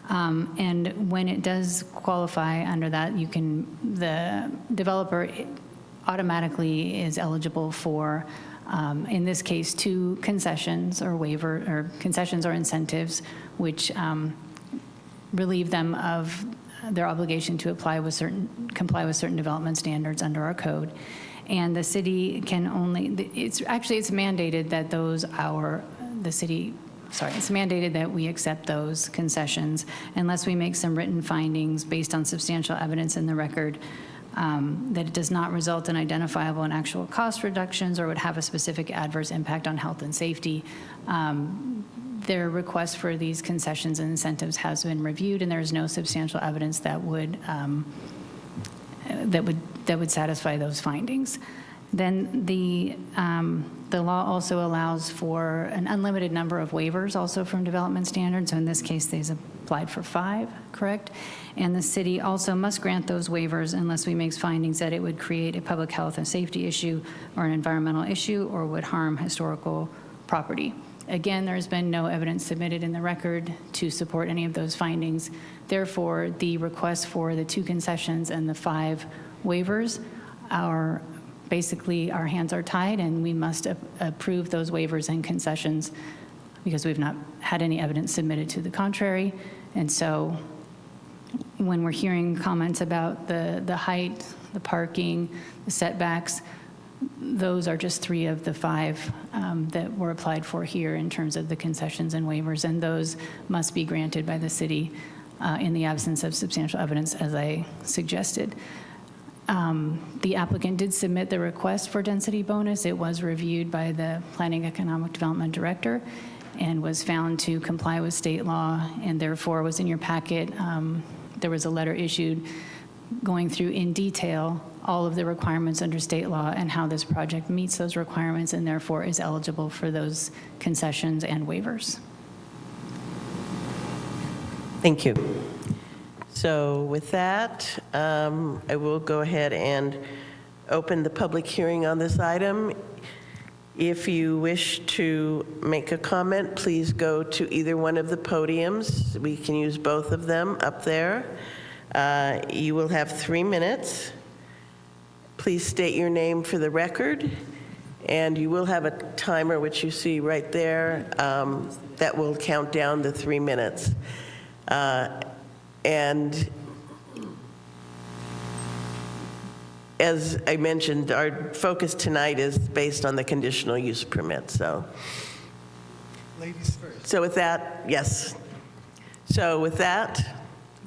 And when it does qualify under that, the developer automatically is eligible for, in this case, 2 concessions or concessions or incentives, which relieve them of their obligation to comply with certain development standards under our code. And the city can only, it's mandated that it's mandated that we accept those concessions unless we make some written findings based on substantial evidence in the record that it does not result in identifiable and actual cost reductions or would have a specific adverse impact on health and safety. Their request for these concessions and incentives has been reviewed, and there is no substantial evidence that would satisfy those findings. Then the law also allows for an unlimited number of waivers also from development standards. So in this case, they've applied for 5, correct? And the city also must grant those waivers unless we make findings that it would create a public health and safety issue or an environmental issue or would harm historical property. Again, there's been no evidence submitted in the record to support any of those findings. Therefore, the request for the 2 concessions and the 5 waivers are basically, our hands are tied, and we must approve those waivers and concessions because we've not had any evidence submitted to the contrary. And so when we're hearing comments about the height, the parking, the setbacks, those are just 3 of the 5 that were applied for here in terms of the concessions and waivers, and those must be granted by the city in the absence of substantial evidence, as I suggested. The applicant did submit the request for density bonus. It was reviewed by the Planning Economic Development Director and was found to comply with state law, and therefore was in your packet. There was a letter issued going through in detail all of the requirements under state law and how this project meets those requirements and therefore is eligible for those concessions and waivers. Thank you. So with that, I will go ahead and open the public hearing on this item. If you wish to make a comment, please go to either one of the podiums. We can use both of them up there. You will have 3 minutes. Please state your name for the record, and you will have a timer, which you see right there, that will count down the 3 minutes. And as I mentioned, our focus tonight is based on the conditional use permit, so. Ladies first. So with that, yes. So with that,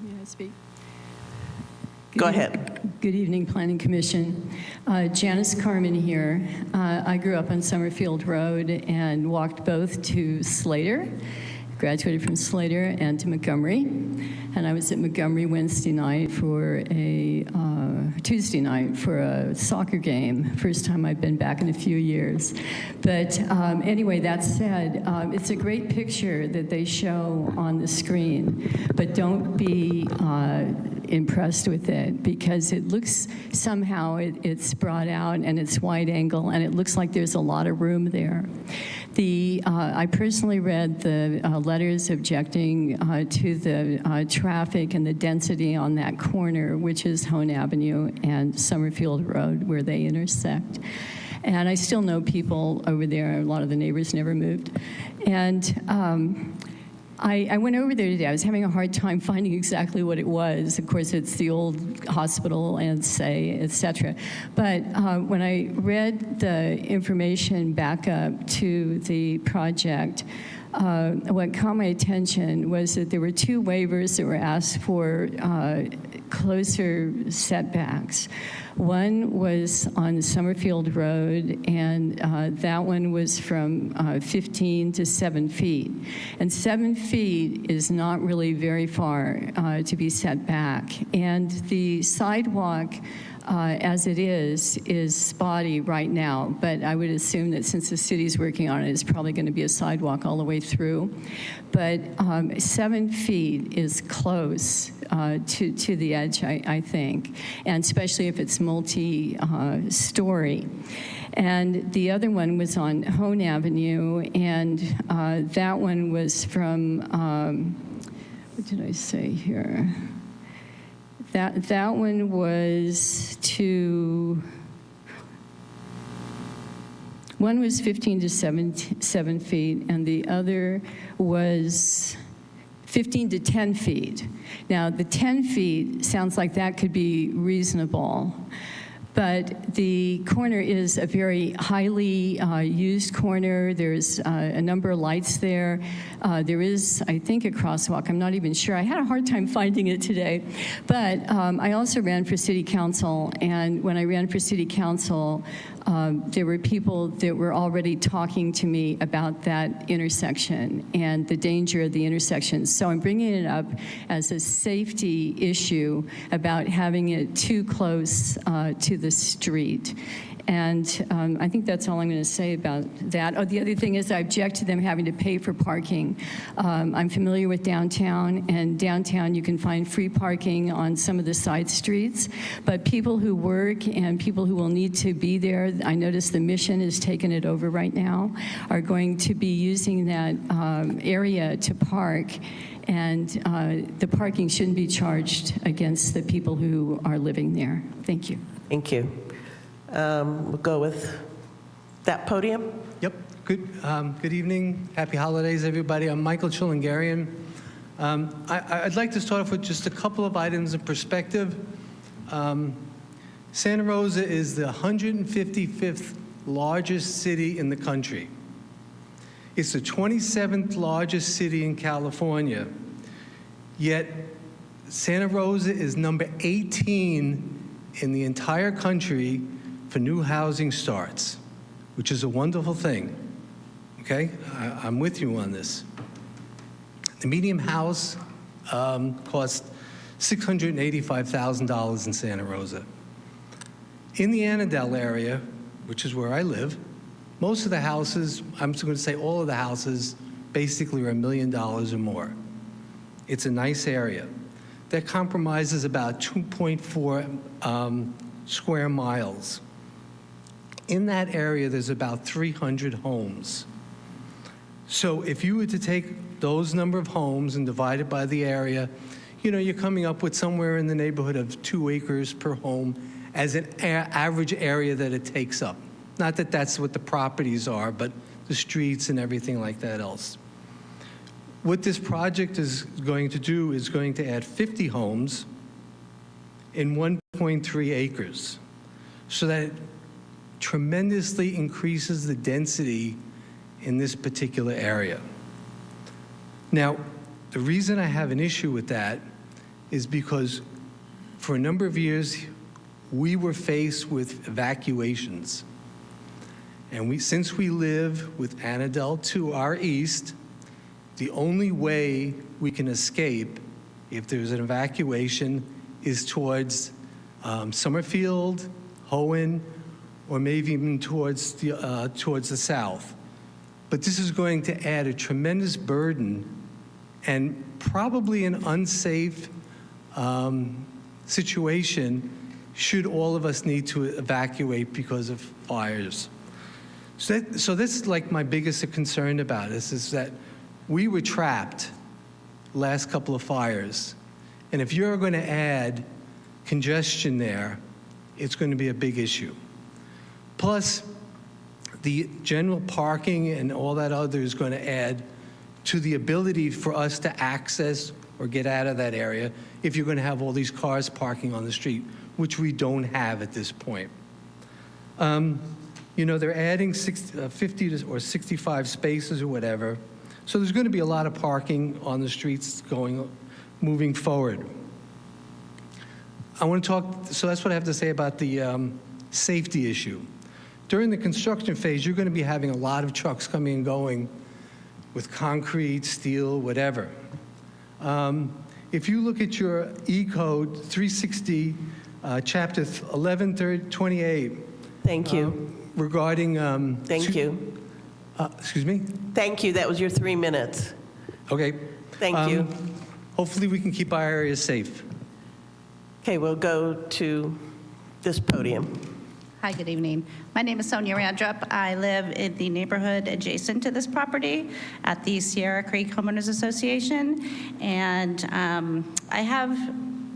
May I speak? go ahead. Good evening, Planning Commission. Janice Carmen here. I grew up on Summerfield Road and walked both to Slater, graduated from Slater, and to Montgomery. And I was at Montgomery Tuesday night for a soccer game. First time I've been back in a few years. But anyway, that said, it's a great picture that they show on the screen, but don't be impressed with it because it looks somehow it's brought out and it's wide angle and it looks like there's a lot of room there. I personally read the letters objecting to the traffic and the density on that corner, which is Hone Avenue and Summerfield Road, where they intersect. And I still know people over there. A lot of the neighbors never moved. And I went over there today. I was having a hard time finding exactly what it was. Of course, it's the old hospital and say, et cetera. But when I read the information back up to the project, what caught my attention was that there were 2 waivers that were asked for closer setbacks. One was on Summerfield Road, and that one was from 15 to 7 feet. And 7 feet is not really very far to be set back. And the sidewalk, as it is spotty right now, but I would assume that since the city's working on it, it's probably going to be a sidewalk all the way through. But 7 feet is close to the edge, I think, and especially if it's multi-story. And the other one was on Hone Avenue, and that one was from, what did I say here? That one was one was 15 to 7 feet, and the other was 15 to 10 feet. Now, the 10 feet sounds like that could be reasonable, but the corner is a very highly used corner. There's a number of lights there. There is, I think, a crosswalk. I'm not even sure. I had a hard time finding it today. But I also ran for city council, and when I ran for city council, there were people that were already talking to me about that intersection and the danger of the intersection. So I'm bringing it up as a safety issue about having it too close to the street. And I think that's all I'm going to say about that. Oh, the other thing is I object to them having to pay for parking. I'm familiar with downtown, and downtown you can find free parking on some of the side streets. But people who work and people who will need to be there, I notice the Mission has taken it over right now, are going to be using that area to park. And the parking shouldn't be charged against the people who are living there. Thank you. Thank you. We'll go with that podium. Yep. Good evening. Happy holidays, everybody. I'm Michael Chilingarian. I'd like to start off with just a couple of items in perspective. Santa Rosa is the 155th largest city in the country. It's the 27th largest city in California. Yet Santa Rosa is number 18 in the entire country for new housing starts, which is a wonderful thing, okay? I'm with you on this. The median house costs $685,000 in Santa Rosa. In the Annandale area, which is where I live, most of the houses, I'm just going to say all of the houses, basically are $1 million or more. It's a nice area. That compromises about 2.4 square miles. in that area, there's about 300 homes. So if you were to take those number of homes and divide it by the area, you're coming up with somewhere in the neighborhood of 2 acres per home as an average area that it takes up. Not that that's what the properties are, but the streets and everything like that else. What this project is going to do is going to add 50 homes in 1.3 acres, so that it tremendously increases the density in this particular area. Now, the reason I have an issue with that is because for a number of years, we were faced with evacuations. And since we live with Annandale to our east, the only way we can escape if there's an evacuation is towards Summerfield, Hohen, or maybe even towards the south. But this is going to add a tremendous burden and probably an unsafe situation should all of us need to evacuate because of fires. So that's like my biggest concern about this, is that we were trapped last couple of fires. And if you're going to add congestion there, it's going to be a big issue. Plus, the general parking and all that other is going to add to the ability for us to access or get out of that area if you're going to have all these cars parking on the street, which we don't have at this point. They're adding 50 or 65 spaces or whatever, so there's going to be a lot of parking on the streets moving forward. I want to talk, so that's what I have to say about the safety issue. During the construction phase, you're going to be having a lot of trucks coming and going with concrete, steel, whatever. If you look at your E-Code 360, Chapter 1128. Thank you. Regarding... Thank you. Excuse me? Thank you. That was your 3 minutes. Okay. Thank you. Hopefully we can keep our areas safe. Okay, we'll go to this podium. Hi, good evening. My name is Sonia Randrup. I live in the neighborhood adjacent to this property at the Sierra Creek Homeowners Association, and I have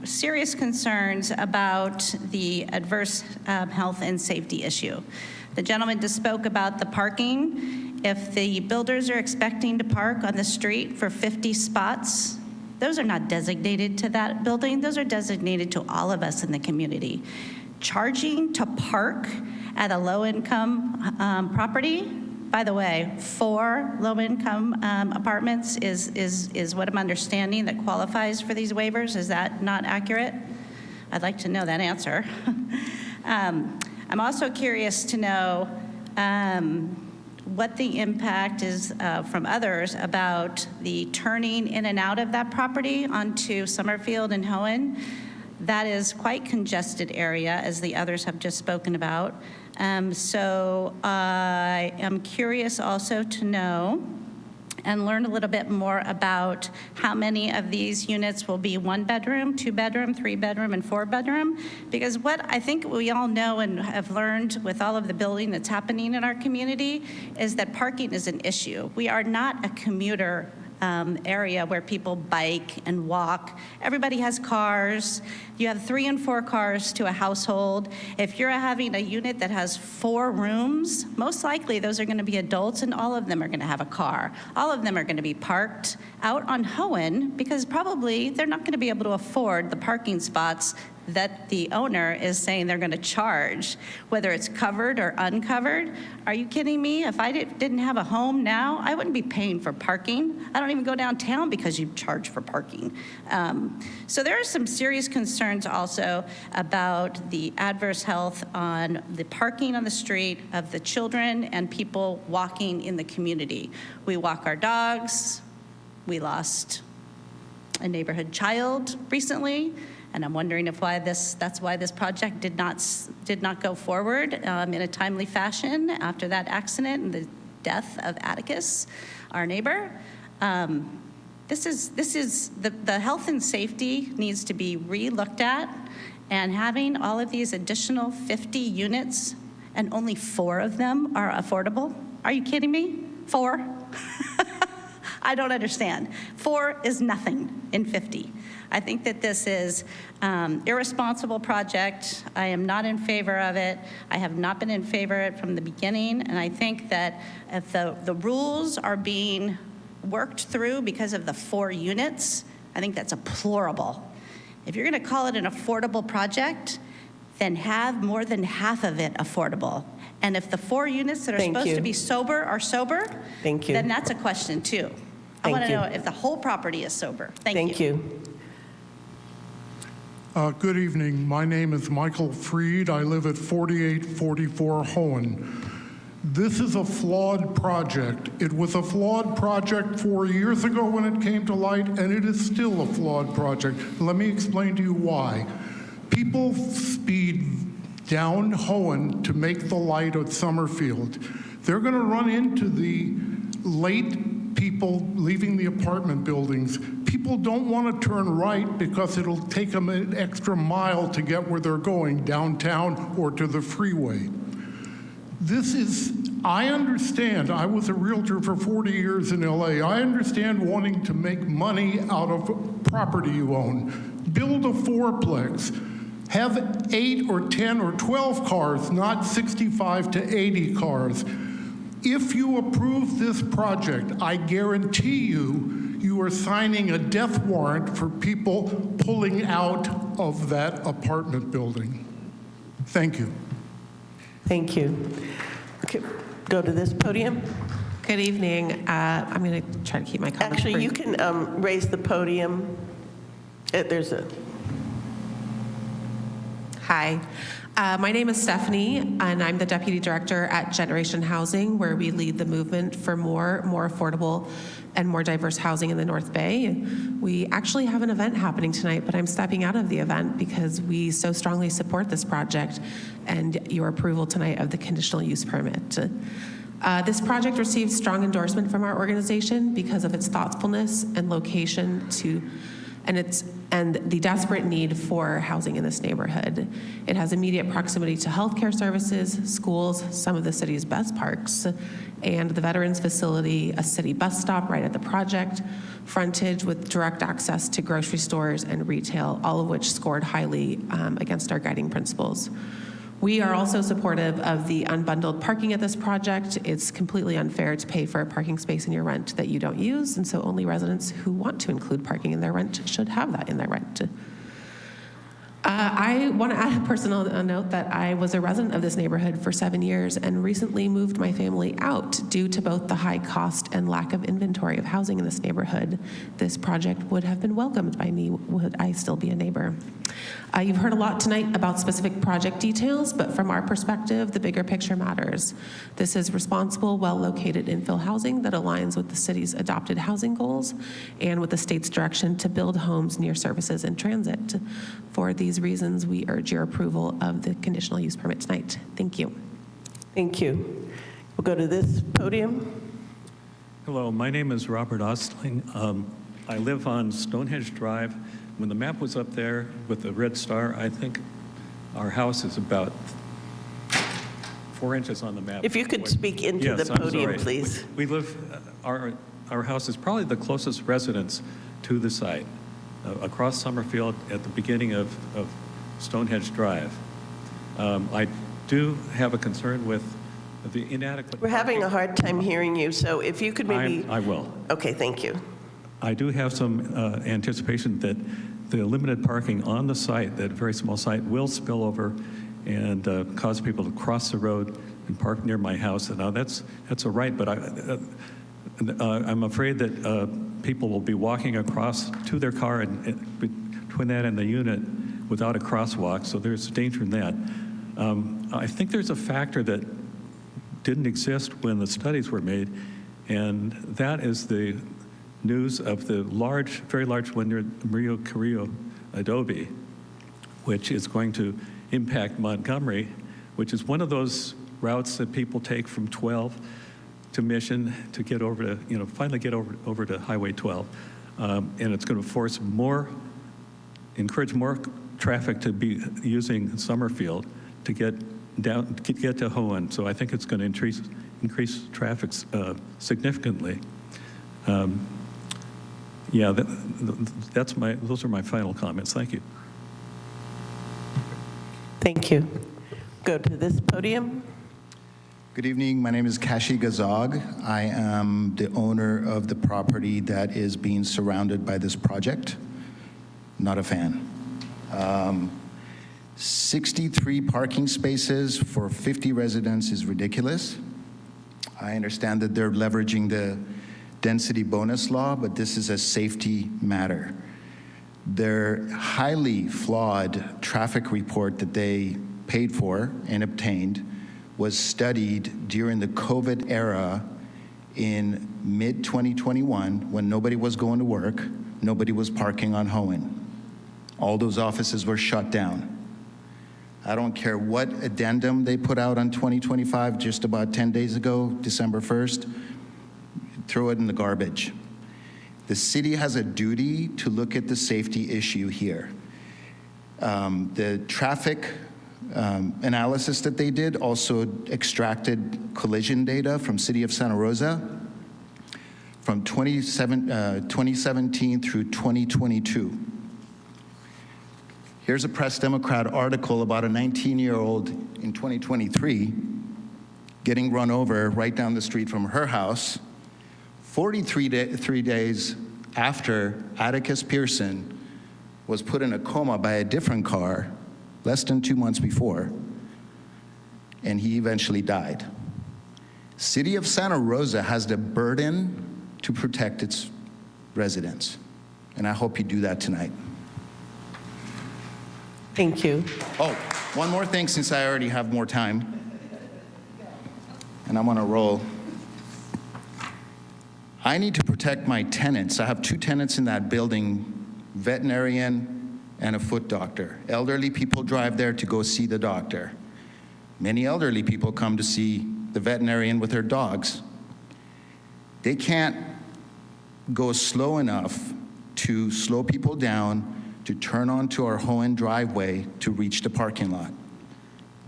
serious concerns about the adverse health and safety issue. The gentleman just spoke about the parking. If the builders are expecting to park on the street for 50 spots, those are not designated to that building. Those are designated to all of us in the community. Charging to park at a low-income property, by the way, 4 low-income apartments is what I'm understanding that qualifies for these waivers. Is that not accurate? I'd like to know that answer. I'm also curious to know what the impact is from others about the turning in and out of that property onto Summerfield and Hohen. That is quite congested area, as the others have just spoken about. So I am curious also to know and learn a little bit more about how many of these units will be 1-bedroom, 2-bedroom, 3-bedroom, and 4-bedroom. Because what I think we all know and have learned with all of the building that's happening in our community is that parking is an issue. We are not a commuter area where people bike and walk. Everybody has cars. You have 3 and 4 cars to a household. If you're having a unit that has 4 rooms, most likely those are going to be adults, and all of them are going to have a car. All of them are going to be parked out on Hohen because probably they're not going to be able to afford the parking spots that the owner is saying they're going to charge, whether it's covered or uncovered. Are you kidding me? If I didn't have a home now, I wouldn't be paying for parking. I don't even go downtown because you charge for parking. So there are some serious concerns also about the adverse health on the parking on the street of the children and people walking in the community. We walk our dogs. We lost a neighborhood child recently. And I'm wondering if that's why this project did not go forward in a timely fashion after that accident and the death of Atticus, our neighbor. This is the health and safety needs to be re-looked at, and having all of these additional 50 units and only 4 of them are affordable? Are you kidding me? 4? I don't understand. 4 is nothing in 50. I think that this is irresponsible project. I am not in favor of it. I have not been in favor of it from the beginning, and I think that if the rules are being worked through because of the 4 units, I think that's deplorable. If you're going to call it an affordable project, then have more than half of it affordable. And if the 4 units that are Thank supposed you. to be sober are sober, Thank you. then that's a question too. I Thank want to you. know if the whole property is sober. Thank you. Good evening. My name is Michael Freed. I live at 4844 Hohen. This is a flawed project. It was a flawed project 4 years ago when it came to light, and it is still a flawed project. Let me explain to you why. People speed down Hohen to make the light at Summerfield. They're going to run into the late people leaving the apartment buildings. People don't want to turn right because it'll take them an extra mile to get where they're going, downtown or to the freeway. I understand, I was a realtor for 40 years in LA. I understand wanting to make money out of property you own. Build a fourplex. Have 8 or 10 or 12 cars, not 65 to 80 cars. If you approve this project, I guarantee you are signing a death warrant for people pulling out of that apartment building. Thank you. Thank you. Okay, go to this podium. Good evening. I'm going to try to keep my comments Actually, brief. you can raise the podium. There's a... Hi. My name is Stephanie, and I'm the Deputy Director at Generation Housing, where we lead the movement for more affordable and more diverse housing in the North Bay. We actually have an event happening tonight, but I'm stepping out of the event because we so strongly support this project and your approval tonight of the conditional use permit. This project received strong endorsement from our organization because of its thoughtfulness and location and the desperate need for housing in this neighborhood. It has immediate proximity to healthcare services, schools, some of the city's best parks, and the Veterans Facility, a city bus stop right at the project, frontage with direct access to grocery stores and retail, all of which scored highly against our guiding principles. We are also supportive of the unbundled parking at this project. It's completely unfair to pay for a parking space in your rent that you don't use, and so only residents who want to include parking in their rent should have that in their rent. I want to add a personal note that I was a resident of this neighborhood for 7 years and recently moved my family out due to both the high cost and lack of inventory of housing in this neighborhood. This project would have been welcomed by me would I still be a neighbor. You've heard a lot tonight about specific project details, but from our perspective, the bigger picture matters. This is responsible, well-located infill housing that aligns with the city's adopted housing goals and with the state's direction to build homes near services and transit. For these reasons, we urge your approval of the conditional use permit tonight. Thank you. Thank you. We'll go to this podium. Hello, my name is Robert Ostling. I live on Stonehenge Drive. When the map was up there with the red star, I think our house is about 4 inches on the map. If you could speak into the podium, please. We live, our house is probably the closest residence to the site, across Summerfield at the beginning of Stonehenge Drive. I do have a concern with the inadequate. We're having a hard time hearing you, so if you could maybe... I will. Okay, thank you. I do have some anticipation that the limited parking on the site, that very small site, will spill over and cause people to cross the road and park near my house. And now that's a right, but I'm afraid that people will be walking across to their car and between that and the unit without a crosswalk, so there's danger in that. I think there's a factor that didn't exist when the studies were made, and that is the news of the very large one near Murillo Carrillo Adobe, which is going to impact Montgomery, which is one of those routes that people take from 12 to Mission to get over to, finally get over to Highway 12. And it's going to encourage more traffic to be using Summerfield to get down, get to Hohen. So I think it's going to increase traffic significantly. Yeah, those are my final comments. Thank you. Thank you. Go to this podium. Good evening. My name is Kashi Gazag. I am the owner of the property that is being surrounded by this project. Not a fan. 63 parking spaces for 50 residents is ridiculous. I understand that they're leveraging the density bonus law, but this is a safety matter. Their highly flawed traffic report that they paid for and obtained was studied during the COVID era in mid-2021 when nobody was going to work, nobody was parking on Hohen. All those offices were shut down. I don't care what addendum they put out on 2025 just about 10 days ago, December 1st, throw it in the garbage. The city has a duty to look at the safety issue here. The traffic analysis that they did also extracted collision data from City of Santa Rosa from 2017 through 2022. Here's a Press Democrat article about a 19-year-old in 2023 getting run over right down the street from her house 43 days after Atticus Pearson was put in a coma by a different car less than 2 months before, and he eventually died. City of Santa Rosa has the burden to protect its residents, and I hope you do that tonight. Thank you. Oh, one more thing since I already have more time, and I'm on a roll. I need to protect my tenants. I have 2 tenants in that building, veterinarian and a foot doctor. Elderly people drive there to go see the doctor. Many elderly people come to see the veterinarian with their dogs. They can't go slow enough to slow people down to turn onto our Hohen driveway to reach the parking lot.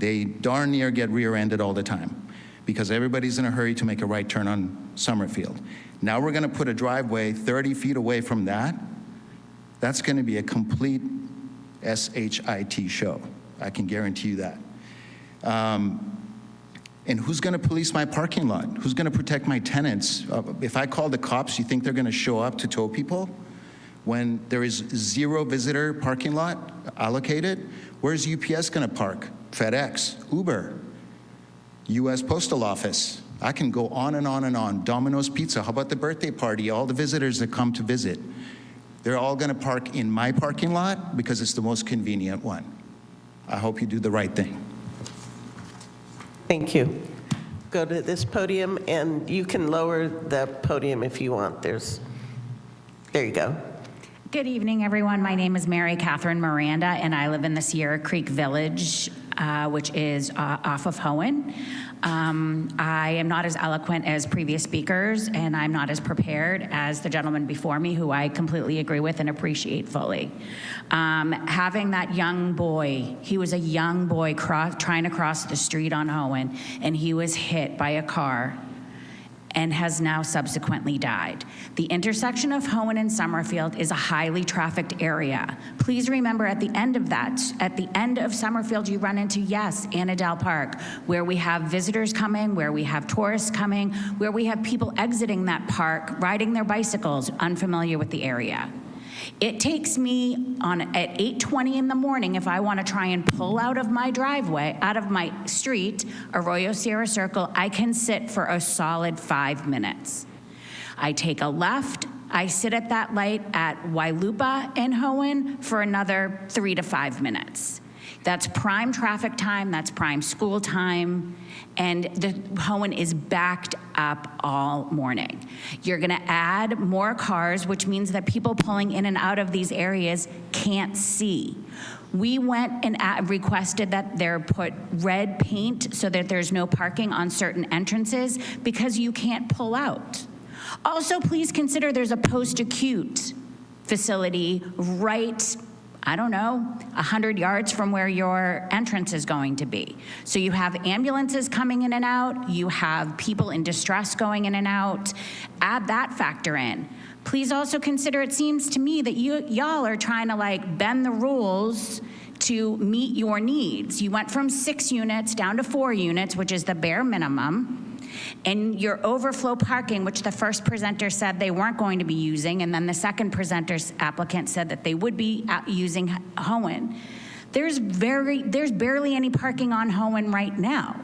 They darn near get rear-ended all the time because everybody's in a hurry to make a right turn on Summerfield. Now we're gonna put a driveway 30 feet away from that. That's gonna be a complete SHIT show. I can guarantee you that. And who's gonna police my parking lot? Who's gonna protect my tenants? If I call the cops, you think they're gonna show up to tow people? When there is 0 visitor parking lot allocated, where's UPS gonna park? FedEx, Uber, US Postal Office. I can go on and on and on. Domino's Pizza, how about the birthday party? All the visitors that come to visit. They're all gonna park in my parking lot because it's the most convenient one. I hope you do the right thing. Thank you. Go to this podium, and you can lower the podium if you want. There you go. Good evening, everyone. My name is Mary Catherine Miranda, and I live in the Sierra Creek Village, which is off of Hohen. I am not as eloquent as previous speakers, and I'm not as prepared as the gentleman before me, who I completely agree with and appreciate fully. Having that young boy, he was a young boy trying to cross the street on Hohen, and he was hit by a car and has now subsequently died. The intersection of Hohen and Summerfield is a highly trafficked area. Please remember at the end of that, at the end of Summerfield, you run into, yes, Annadale Park, where we have visitors coming, where we have tourists coming, where we have people exiting that park, riding their bicycles, unfamiliar with the area. It takes me at 8:20 in the morning, if I want to try and pull out of my driveway, out of my street, Arroyo Sierra Circle, I can sit for a solid 5 minutes. I take a left, I sit at that light at Wailupa and Hohen for another 3 to 5 minutes. That's prime traffic time, that's prime school time, and the Hohen is backed up all morning. You're gonna add more cars, which means that people pulling in and out of these areas can't see. We went and requested that there put red paint so that there's no parking on certain entrances because you can't pull out. Also, please consider there's a post-acute facility right I don't know, 100 yards from where your entrance is going to be. So you have ambulances coming in and out, you have people in distress going in and out. Add that factor in. Please also consider, it seems to me that y'all are trying to like bend the rules to meet your needs. You went from 6 units down to 4 units, which is the bare minimum. And your overflow parking, which the first presenter said they weren't going to be using, and then the second presenter's applicant said that they would be using Hohen. There's barely any parking on Hohen right now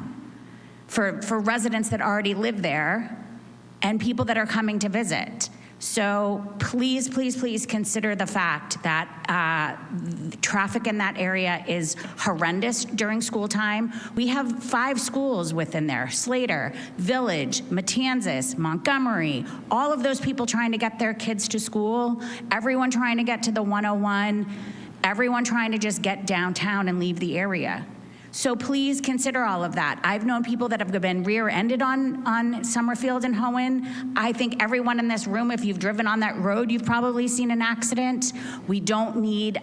for residents that already live there and people that are coming to visit. So please, please, please consider the fact that traffic in that area is horrendous during school time. We have 5 schools within there: Slater, Village, Matanzas, Montgomery, all of those people trying to get their kids to school, everyone trying to get to the 101, everyone trying to just get downtown and leave the area. So please consider all of that. I've known people that have been rear-ended on Summerfield and Hohen. I think everyone in this room, if you've driven on that road, you've probably seen an accident. We don't need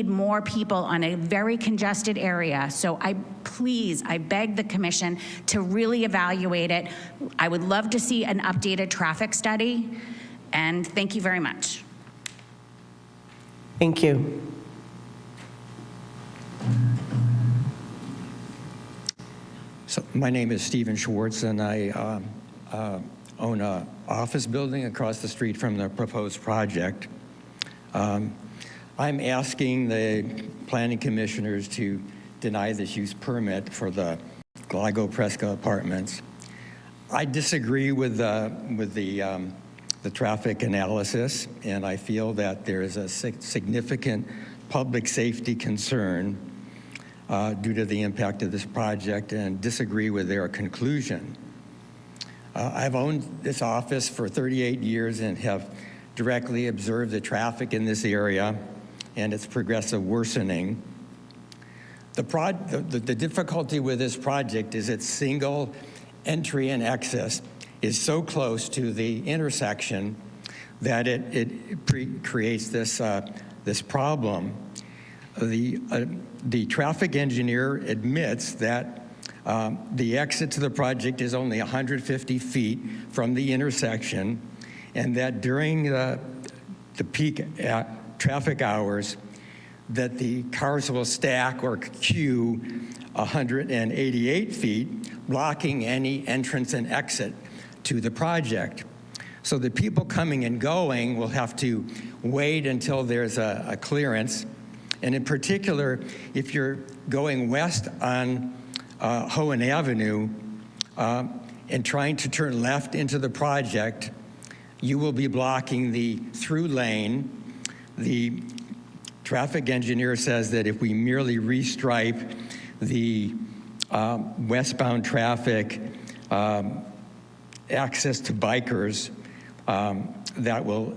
more people on a very congested area. So I beg the commission to really evaluate it. I would love to see an updated traffic study, and thank you very much. Thank you. So my name is Stephen Schwartz, and I own an office building across the street from the proposed project. I'm asking the planning commissioners to deny this use permit for the Gligo Presca apartments. I disagree with the traffic analysis, and I feel that there is a significant public safety concern due to the impact of this project, and disagree with their conclusion. I've owned this office for 38 years and have directly observed the traffic in this area and its progressive worsening. The difficulty with this project is its single entry and exit is so close to the intersection that it creates this problem. The traffic engineer admits that the exit to the project is only 150 feet from the intersection, and that during the peak traffic hours, that the cars will stack or queue 188 feet, blocking any entrance and exit to the project. So the people coming and going will have to wait until there's a clearance. And in particular, if you're going west on Hohen Avenue and trying to turn left into the project, you will be blocking the through lane. The traffic engineer says that if we merely restripe the westbound traffic access to bikers, that will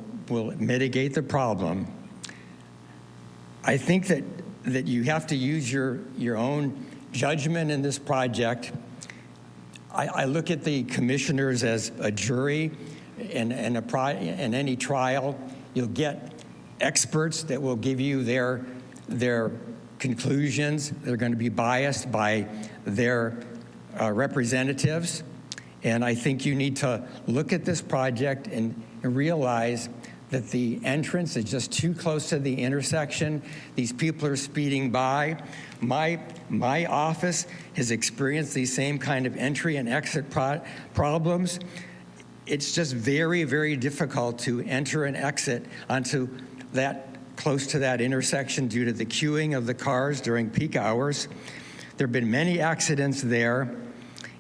mitigate the problem. I think that you have to use your own judgment in this project. I look at the commissioners as a jury in any trial. You'll get experts that will give you their conclusions. They're going to be biased by their representatives. And I think you need to look at this project and realize that the entrance is just too close to the intersection. These people are speeding by. My office has experienced these same kind of entry and exit problems. It's just very, very difficult to enter and exit onto that close to that intersection due to the queuing of the cars during peak hours. There have been many accidents there,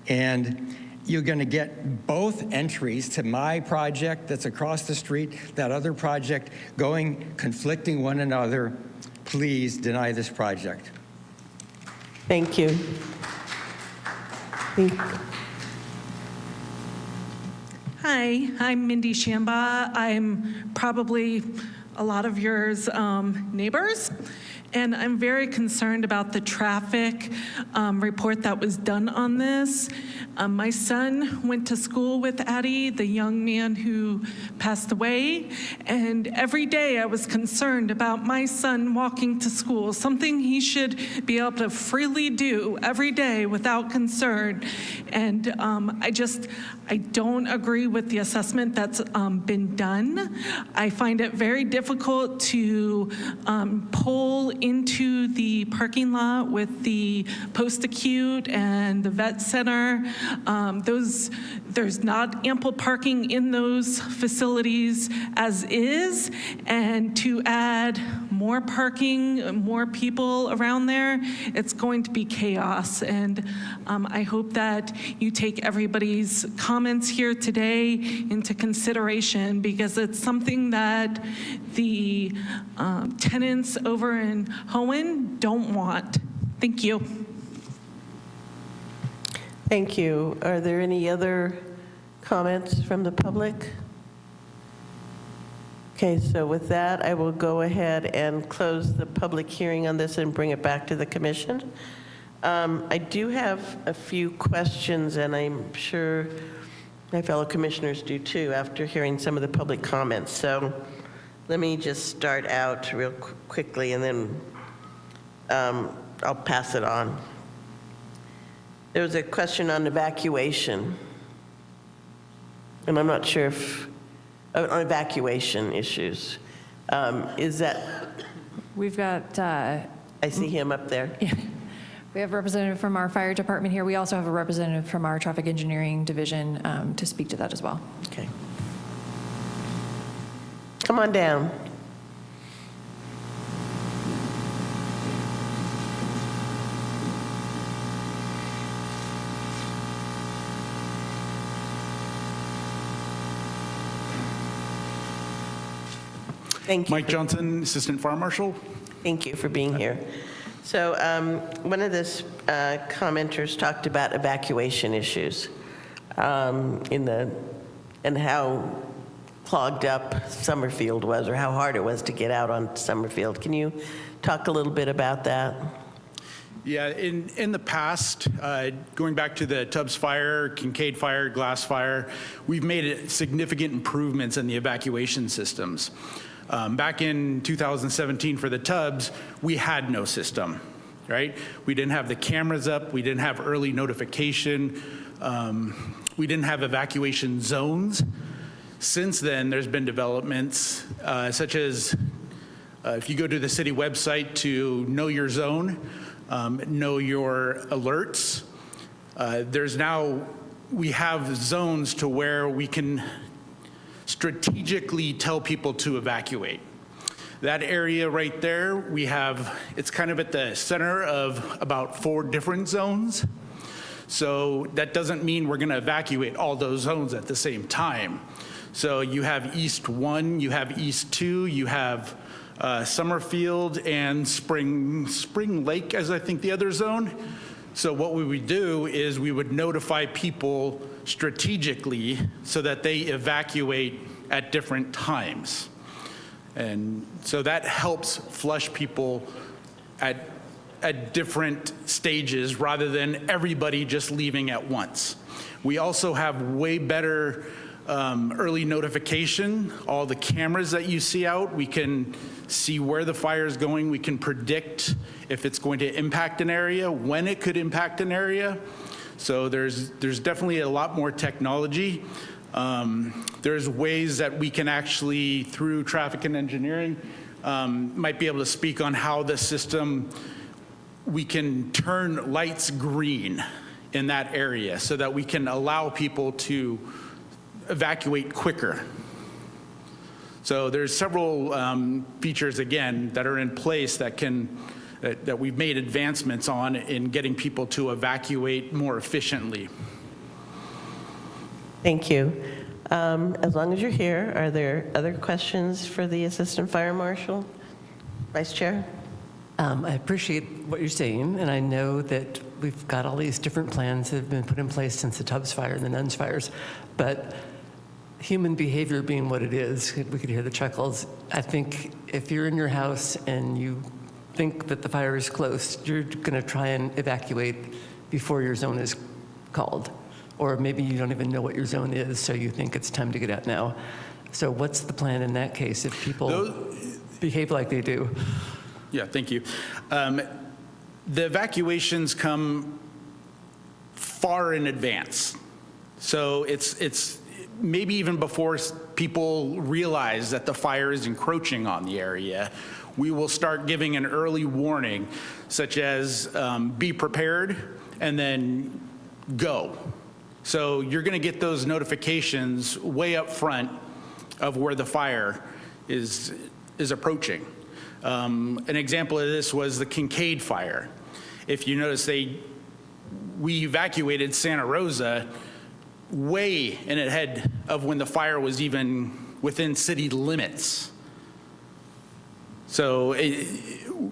and you're going to get both entries to my project that's across the street, that other project, conflicting one another. Please deny this project. Thank you. Hi, I'm Mindy Shamba. I'm probably a lot of yours neighbors. And I'm very concerned about the traffic report that was done on this. My son went to school with Addie, the young man who passed away, and every day I was concerned about my son walking to school, something he should be able to freely do every day without concern. And I don't agree with the assessment that's been done. I find it very difficult to pull into the parking lot with the post-acute and the vet center. There's not ample parking in those facilities as is, and to add more parking, more people around there, it's going to be chaos. And I hope that you take everybody's comments here today into consideration, because it's something that the tenants over in Hohen don't want. Thank you. Thank you. Are there any other comments from the public? Okay, so with that, I will go ahead and close the public hearing on this and bring it back to the commission. I do have a few questions, and I'm sure my fellow commissioners do too, after hearing some of the public comments. So let me just start out real quickly, and then I'll pass it on. There was a question on evacuation, and I'm not sure if, on evacuation issues. Is that? We've got. I see him up there. Yeah. We have a representative from our fire department here. We also have a representative from our traffic engineering division to speak to that as well. Okay. Come on down. Thank you. Mike Johnson, Assistant Fire Marshal. Thank you for being here. So one of the commenters talked about evacuation issues and how clogged up Summerfield was, or how hard it was to get out on Summerfield. Can you talk a little bit about that? Yeah, in the past, going back to the Tubbs Fire, Kincaid Fire, Glass Fire, we've made significant improvements in the evacuation systems. Back in 2017 for the Tubbs, we had no system, right? We didn't have the cameras up. We didn't have early notification. We didn't have evacuation zones. Since then, there's been developments such as if you go to the city website to know your zone, know your alerts, we have zones to where we can strategically tell people to evacuate. That area right there, it's kind of at the center of about 4 different zones. So that doesn't mean we're going to evacuate all those zones at the same time. So you have East 1, you have East 2, you have Summerfield and Spring Lake as I think the other zone. So what we would do is we would notify people strategically so that they evacuate at different times. And so that helps flush people at different stages rather than everybody just leaving at once. We also have way better early notification. All the cameras that you see out, we can see where the fire is going. We can predict if it's going to impact an area, when it could impact an area. So there's definitely a lot more technology. There's ways that we can actually, through traffic and engineering, might be able to speak on how the system, we can turn lights green in that area so that we can allow people to evacuate quicker. So there's several features, again, that are in place that we've made advancements on in getting people to evacuate more efficiently. Thank you. As long as you're here, are there other questions for the Assistant Fire Marshal? Vice Chair? I appreciate what you're saying, and I know that we've got all these different plans that have been put in place since the Tubbs Fire and the Nuns Fires, but human behavior being what it is, we could hear the chuckles. I think if you're in your house and you think that the fire is close, you're going to try and evacuate before your zone is called. Or maybe you don't even know what your zone is, so you think it's time to get out now. So what's the plan in that case if people behave like they do? Yeah, thank you. The evacuations come far in advance. So it's maybe even before people realize that the fire is encroaching on the area, we will start giving an early warning, such as be prepared and then go. So you're going to get those notifications way up front of where the fire is approaching. An example of this was the Kincaid fire. If you notice, we evacuated Santa Rosa way in ahead of when the fire was even within city limits. So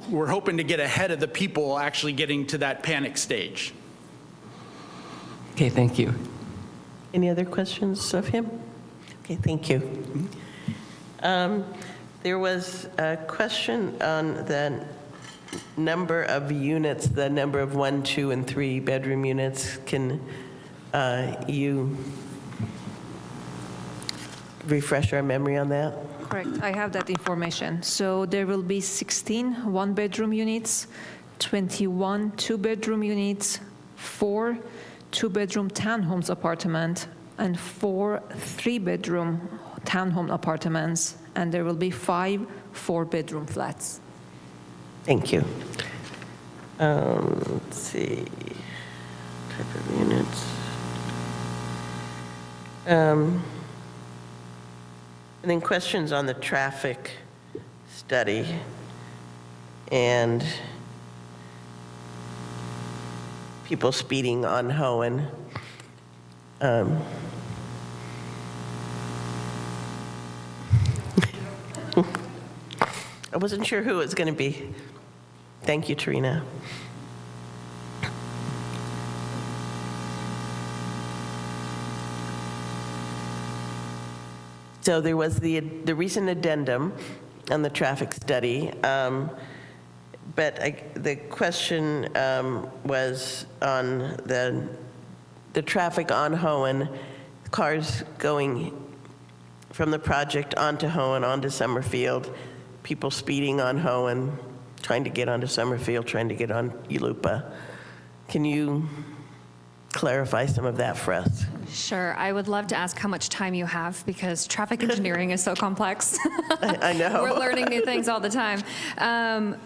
we're hoping to get ahead of the people actually getting to that panic stage. Okay, thank you. Any other questions of him? Okay, thank you. There was a question on the number of units, the number of 1, 2, and 3 bedroom units. Can you refresh our memory on that? Correct, I have that information. So there will be 16 one-bedroom units, 21 two-bedroom units, 4 two-bedroom townhomes apartment, and 4 three-bedroom townhome apartments, and there will be 5 four-bedroom flats. Thank you. Let's see. Type of units. And then questions on the traffic study and people speeding on Hohen. I wasn't sure who it was going to be. Thank you, Tarina. So there was the recent addendum on the traffic study, but the question was on the traffic on Hohen, cars going from the project onto Hohen, onto Summerfield, people speeding on Hohen, trying to get onto Summerfield, trying to get on Yulupa. Can you clarify some of that for us? Sure. I would love to ask how much time you have because traffic engineering is so complex. I know. We're learning new things all the time.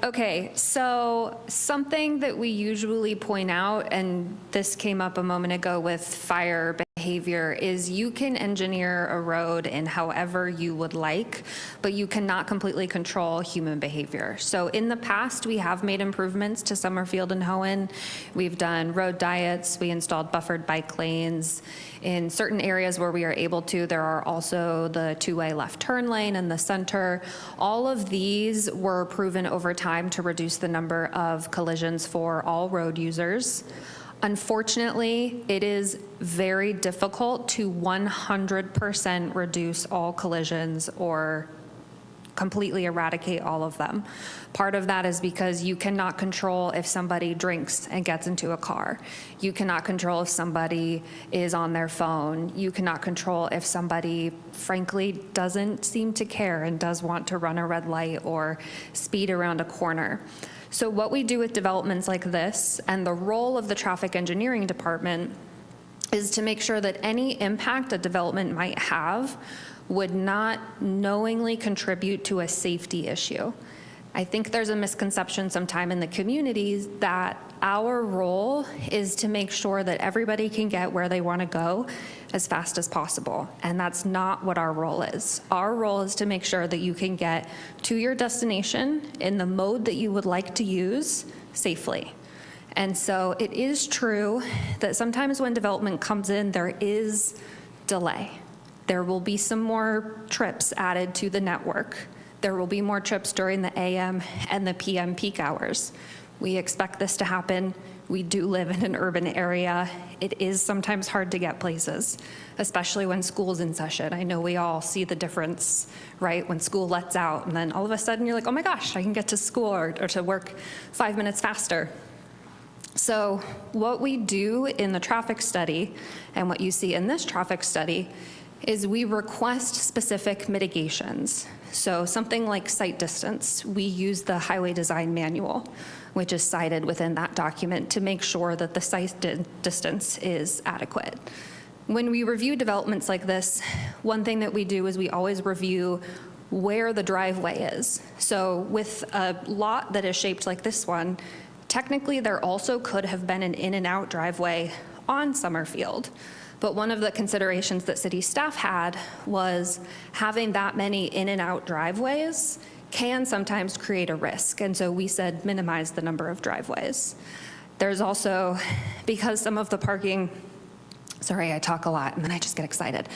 Okay, so something that we usually point out, and this came up a moment ago with fire behavior, is you can engineer a road in however you would like, but you cannot completely control human behavior. So in the past, we have made improvements to Summerfield and Hohen. We've done road diets. We installed buffered bike lanes. In certain areas where we are able to, there are also the two-way left turn lane in the center. All of these were proven over time to reduce the number of collisions for all road users. Unfortunately, it is very difficult to 100% reduce all collisions or completely eradicate all of them. Part of that is because you cannot control if somebody drinks and gets into a car. You cannot control if somebody is on their phone. You cannot control if somebody, frankly, doesn't seem to care and does want to run a red light or speed around a corner. So what we do with developments like this, and the role of the traffic engineering department, is to make sure that any impact a development might have would not knowingly contribute to a safety issue. I think there's a misconception sometime in the communities that our role is to make sure that everybody can get where they want to go as fast as possible. And that's not what our role is. Our role is to make sure that you can get to your destination in the mode that you would like to use safely. And so it is true that sometimes when development comes in, there is delay. There will be some more trips added to the network. There will be more trips during the AM and the PM peak hours. We expect this to happen we do live in an urban area. It is sometimes hard to get places, especially when school's in session. I know we all see the difference, right? When school lets out, and then all of a sudden you're like, oh my gosh, I can get to school or to work 5 minutes faster. So what we do in the traffic study, and what you see in this traffic study, is we request specific mitigations. So something like sight distance, we use the Highway Design Manual, which is cited within that document to make sure that the sight distance is adequate. When we review developments like this, one thing that we do is we always review where the driveway is. So with a lot that is shaped like this one, technically there also could have been an in and out driveway on Summerfield. But one of the considerations that city staff had was having that many in and out driveways can sometimes create a risk. And so we said minimize the number of driveways. There's also, because some of the parking, sorry, I talk a lot and then I just get excited.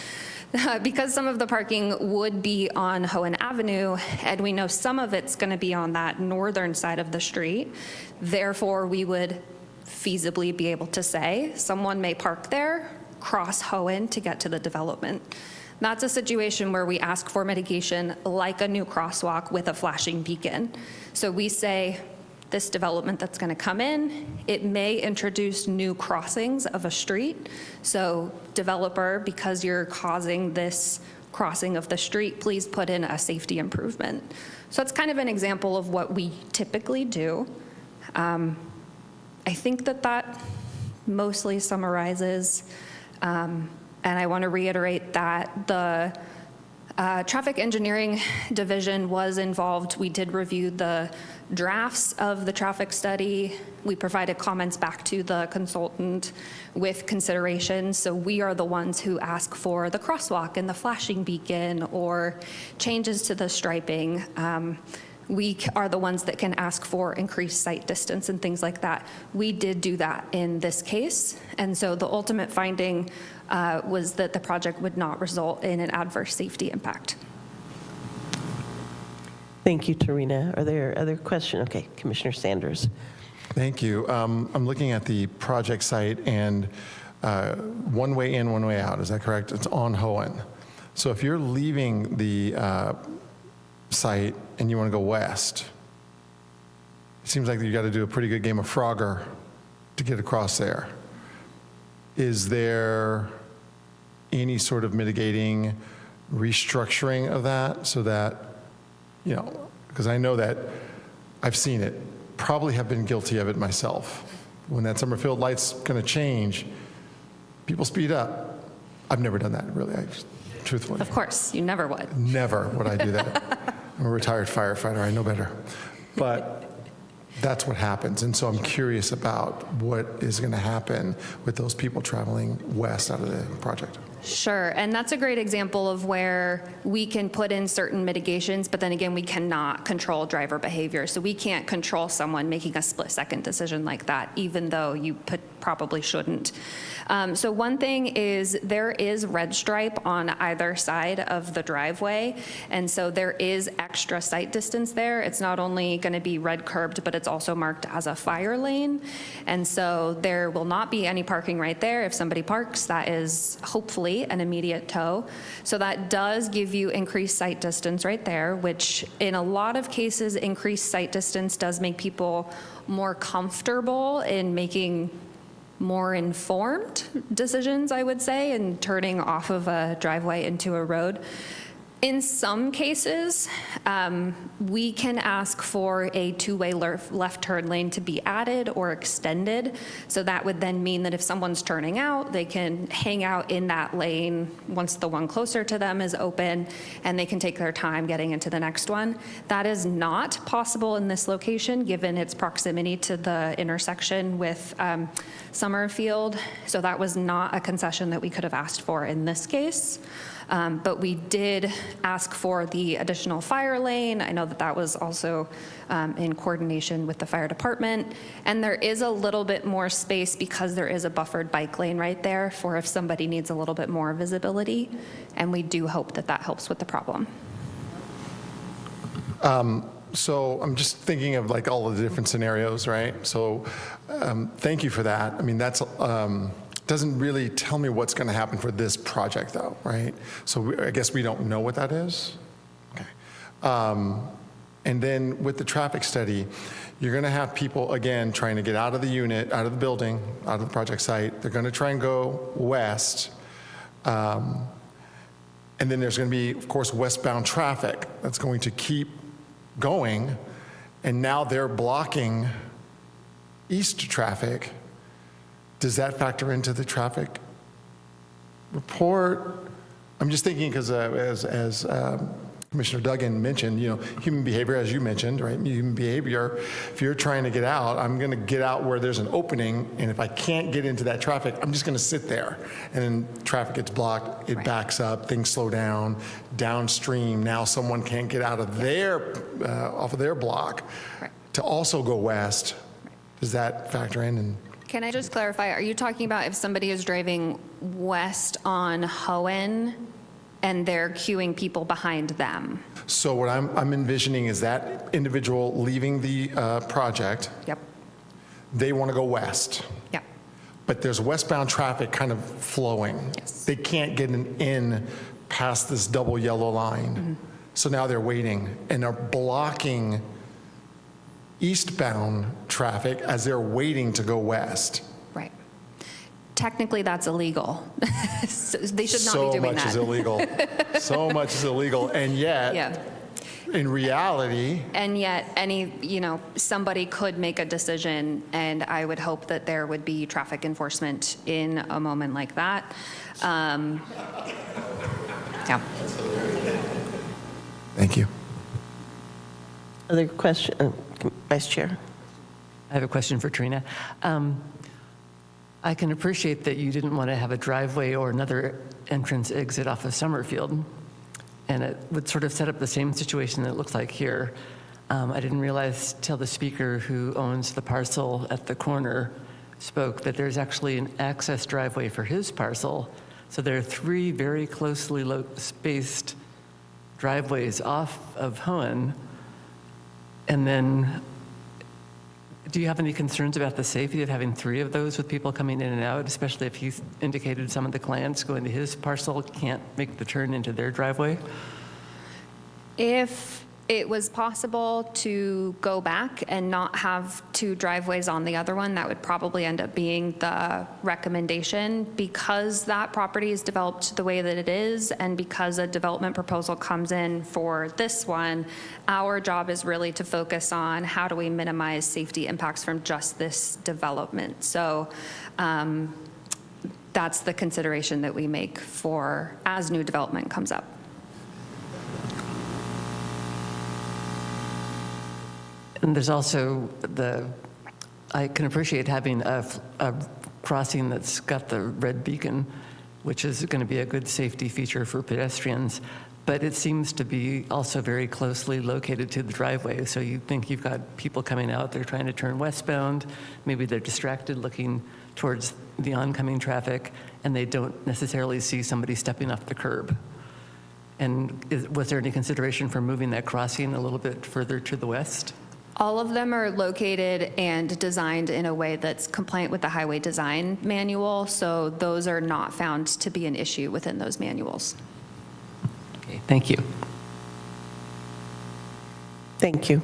Because some of the parking would be on Hohen Avenue, and we know some of it's going to be on that northern side of the street, therefore we would feasibly be able to say someone may park there, cross Hohen to get to the development. That's a situation where we ask for mitigation like a new crosswalk with a flashing beacon. So we say, this development that's going to come in, it may introduce new crossings of a street. So developer, because you're causing this crossing of the street, please put in a safety improvement. So that's kind of an example of what we typically do. I think that mostly summarizes, and I want to reiterate that the Traffic Engineering Division was involved. We did review the drafts of the traffic study. We provided comments back to the consultant with considerations. So we are the ones who ask for the crosswalk and the flashing beacon or changes to the striping. We are the ones that can ask for increased sight distance and things like that. We did do that in this case. And so the ultimate finding was that the project would not result in an adverse safety impact. Thank you, Tarina. Are there other questions? Okay, Commissioner Sanders. Thank you. I'm looking at the project site, and one way in, one way out. Is that correct? It's on Hohen. So if you're leaving the site and you want to go west, it seems like you got to do a pretty good game of Frogger to get across there. Is there any sort of mitigating restructuring of that so that, you know, because I know that I've seen it, probably have been guilty of it myself. When that Summerfield light's going to change, people speed up. I've never done that, really, truthfully. Of course, you never would. Never would I do that. I'm a retired firefighter, I know better. But that's what happens. And so I'm curious about what is going to happen with those people traveling west out of the project. Sure, and that's a great example of where we can put in certain mitigations, but then again, we cannot control driver behavior. So we can't control someone making a split-second decision like that, even though you probably shouldn't. So one thing is there is red stripe on either side of the driveway, and so there is extra sight distance there. It's not only going to be red curbed, but it's also marked as a fire lane, and so there will not be any parking right there. If somebody parks, that is hopefully an immediate tow. So that does give you increased sight distance right there, which in a lot of cases, increased sight distance does make people more comfortable in making more informed decisions, I would say, and turning off of a driveway into a road. In some cases, we can ask for a two-way left turn lane to be added or extended. So that would then mean that if someone's turning out, they can hang out in that lane once the one closer to them is open, and they can take their time getting into the next one. That is not possible in this location, given its proximity to the intersection with Summerfield. So that was not a concession that we could have asked for in this case. But we did ask for the additional fire lane. I know that that was also in coordination with the fire department. And there is a little bit more space because there is a buffered bike lane right there for if somebody needs a little bit more visibility. And we do hope that that helps with the problem. So I'm just thinking of like all of the different scenarios, right? So thank you for that. I mean, that's doesn't really tell me what's going to happen for this project, though, right? So I guess we don't know what that is. Okay. And then with the traffic study, you're going to have people, again, trying to get out of the unit, out of the building, out of the project site. They're going to try and go west. And then there's going to be, of course, westbound traffic that's going to keep going. And now they're blocking east traffic. Does that factor into the traffic report? I'm just thinking because as Commissioner Duggan mentioned, you know, human behavior, as you mentioned, right? Human behavior, if you're trying to get out, I'm going to get out where there's an opening, and if I can't get into that traffic, I'm just going to sit there. And then traffic gets blocked, it backs up, things slow down, downstream. Now someone can't get out of off of their block to also go west. Does that factor in? And Can I just clarify, are you talking about if somebody is driving west on Hohen and they're queuing people behind them? so what I'm envisioning is that individual leaving the project. Yep. They want to go west. Yep. But there's westbound traffic kind of flowing. Yes. They can't get in past this double yellow line. So now they're waiting and are blocking eastbound traffic as they're waiting to go west. Right. Technically, that's illegal. So they should not be doing that. So much is illegal. So much is illegal. And yet, Yeah. in reality, And yet, somebody could make a decision, and I would hope that there would be traffic enforcement in a moment like that. Yeah. thank you. Other question, Vice Chair? I have a question for Trina. I can appreciate that you didn't want to have a driveway or another entrance exit off of Summerfield, and it would sort of set up the same situation that it looks like here. I didn't realize till the speaker who owns the parcel at the corner spoke that there's actually an access driveway for his parcel. So there are 3 very closely spaced driveways off of Hohen. And then, do you have any concerns about the safety of having 3 of those with people coming in and out, especially if he's indicated some of the clients going to his parcel can't make the turn into their driveway? If it was possible to go back and not have 2 driveways on the other one, that would probably end up being the recommendation. Because that property is developed the way that it is, and because a development proposal comes in for this one, our job is really to focus on how do we minimize safety impacts from just this development. So that's the consideration that we make for as new development comes up. And there's also I can appreciate having a crossing that's got the red beacon, which is going to be a good safety feature for pedestrians, but it seems to be also very closely located to the driveway. So you think you've got people coming out, they're trying to turn westbound, maybe they're distracted looking towards the oncoming traffic, and they don't necessarily see somebody stepping off the curb. And was there any consideration for moving that crossing a little bit further to the west? All of them are located and designed in a way that's compliant with the highway design manual, so those are not found to be an issue within those manuals. Okay, thank you. Thank you.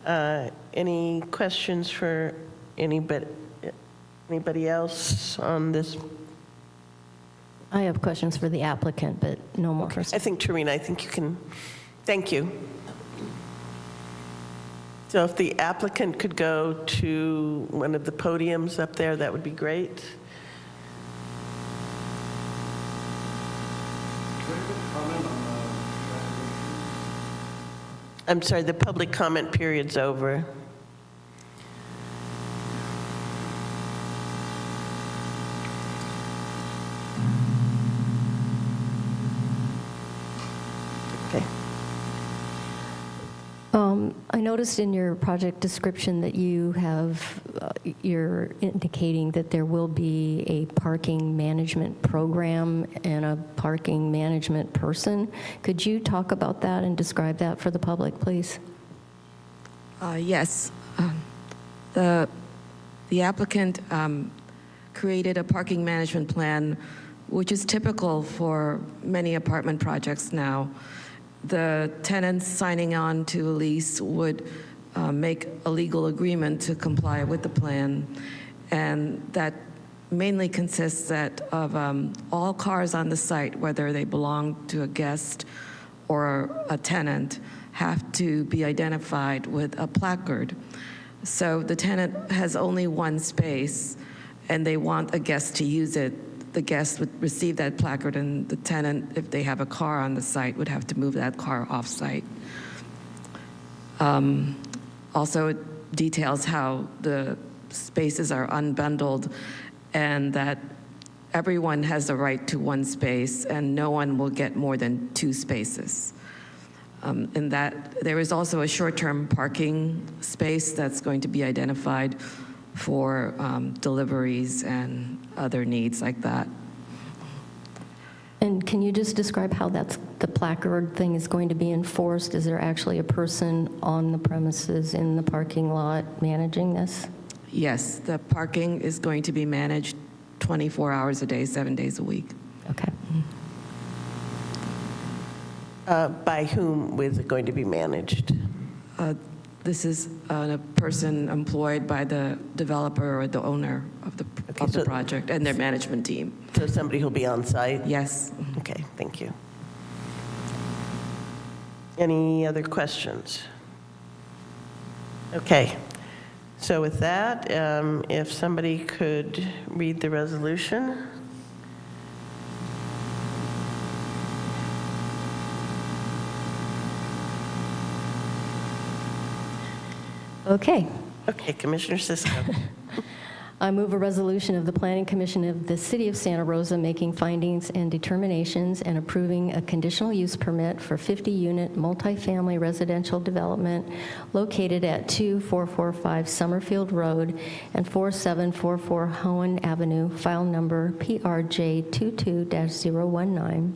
Any questions for anybody else on this? I have questions for the applicant, but no more. I think, Tarina, I think you can. Thank you. So if the applicant could go to one of the podiums up there, that would be great. I'm sorry, the public comment period's over. Okay. I noticed in your project description that you have, you're indicating that there will be a parking management program and a parking management person. Could you talk about that and describe that for the public, please? Yes. The applicant created a parking management plan, which is typical for many apartment projects now. The tenants signing on to a lease would make a legal agreement to comply with the plan, and that mainly consists of all cars on the site, whether they belong to a guest or a tenant, have to be identified with a placard. So the tenant has only one space, and they want a guest to use it. The guest would receive that placard, and the tenant, if they have a car on the site, would have to move that car off-site. Also, it details how the spaces are unbundled and that everyone has the right to one space and no one will get more than 2 spaces. And that there is also a short-term parking space that's going to be identified for deliveries and other needs like that. And can you just describe how the placard thing is going to be enforced? Is there actually a person on the premises in the parking lot managing this? Yes, the parking is going to be managed 24 hours a day, 7 days a week. Okay. By whom is it going to be managed? This is a person employed by the developer or the owner of the project and their management team. So somebody who'll be on site? Yes. Okay, thank you. Any other questions? Okay. So with that, if somebody could read the resolution. Okay. Okay, Commissioner Cisco. I move a resolution of the Planning Commission of the City of Santa Rosa making findings and determinations and approving a conditional use permit for 50-unit multifamily residential development located at 2445 Summerfield Road and 4744 Hohen Avenue, file number PRJ 22-019.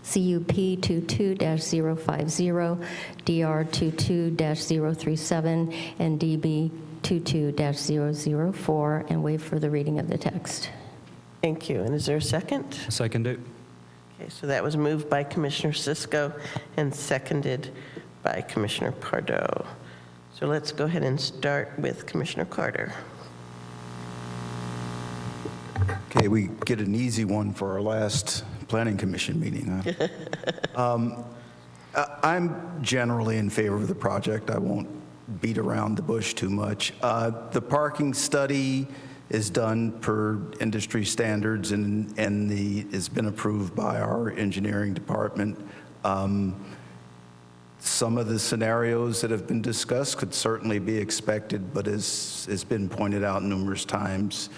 CUP 22-050, DR 22-037, and DB 22-004, and waive for the reading of the text. Thank you. And is there a second? Second it. Okay, so that was moved by Commissioner Cisco and seconded by Commissioner Pardo. So let's go ahead and start with Commissioner Carter. Okay, we get an easy one for our last Planning Commission meeting, huh? I'm generally in favor of the project. I won't beat around the bush too much. The parking study is done per industry standards and has been approved by our engineering department. Some of the scenarios that have been discussed could certainly be expected, but as has been pointed out numerous times,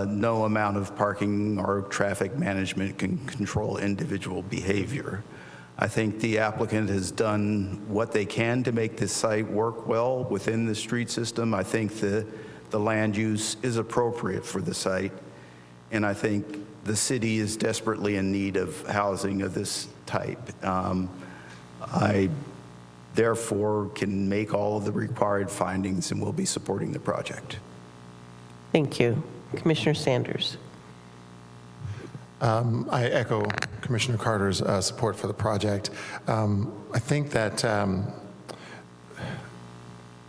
no amount of parking or traffic management can control individual behavior. I think the applicant has done what they can to make this site work well within the street system. I think the land use is appropriate for the site, and I think the city is desperately in need of housing of this type. I therefore can make all of the required findings and will be supporting the project. Thank you. Commissioner Sanders. I echo Commissioner Carter's support for the project. I think that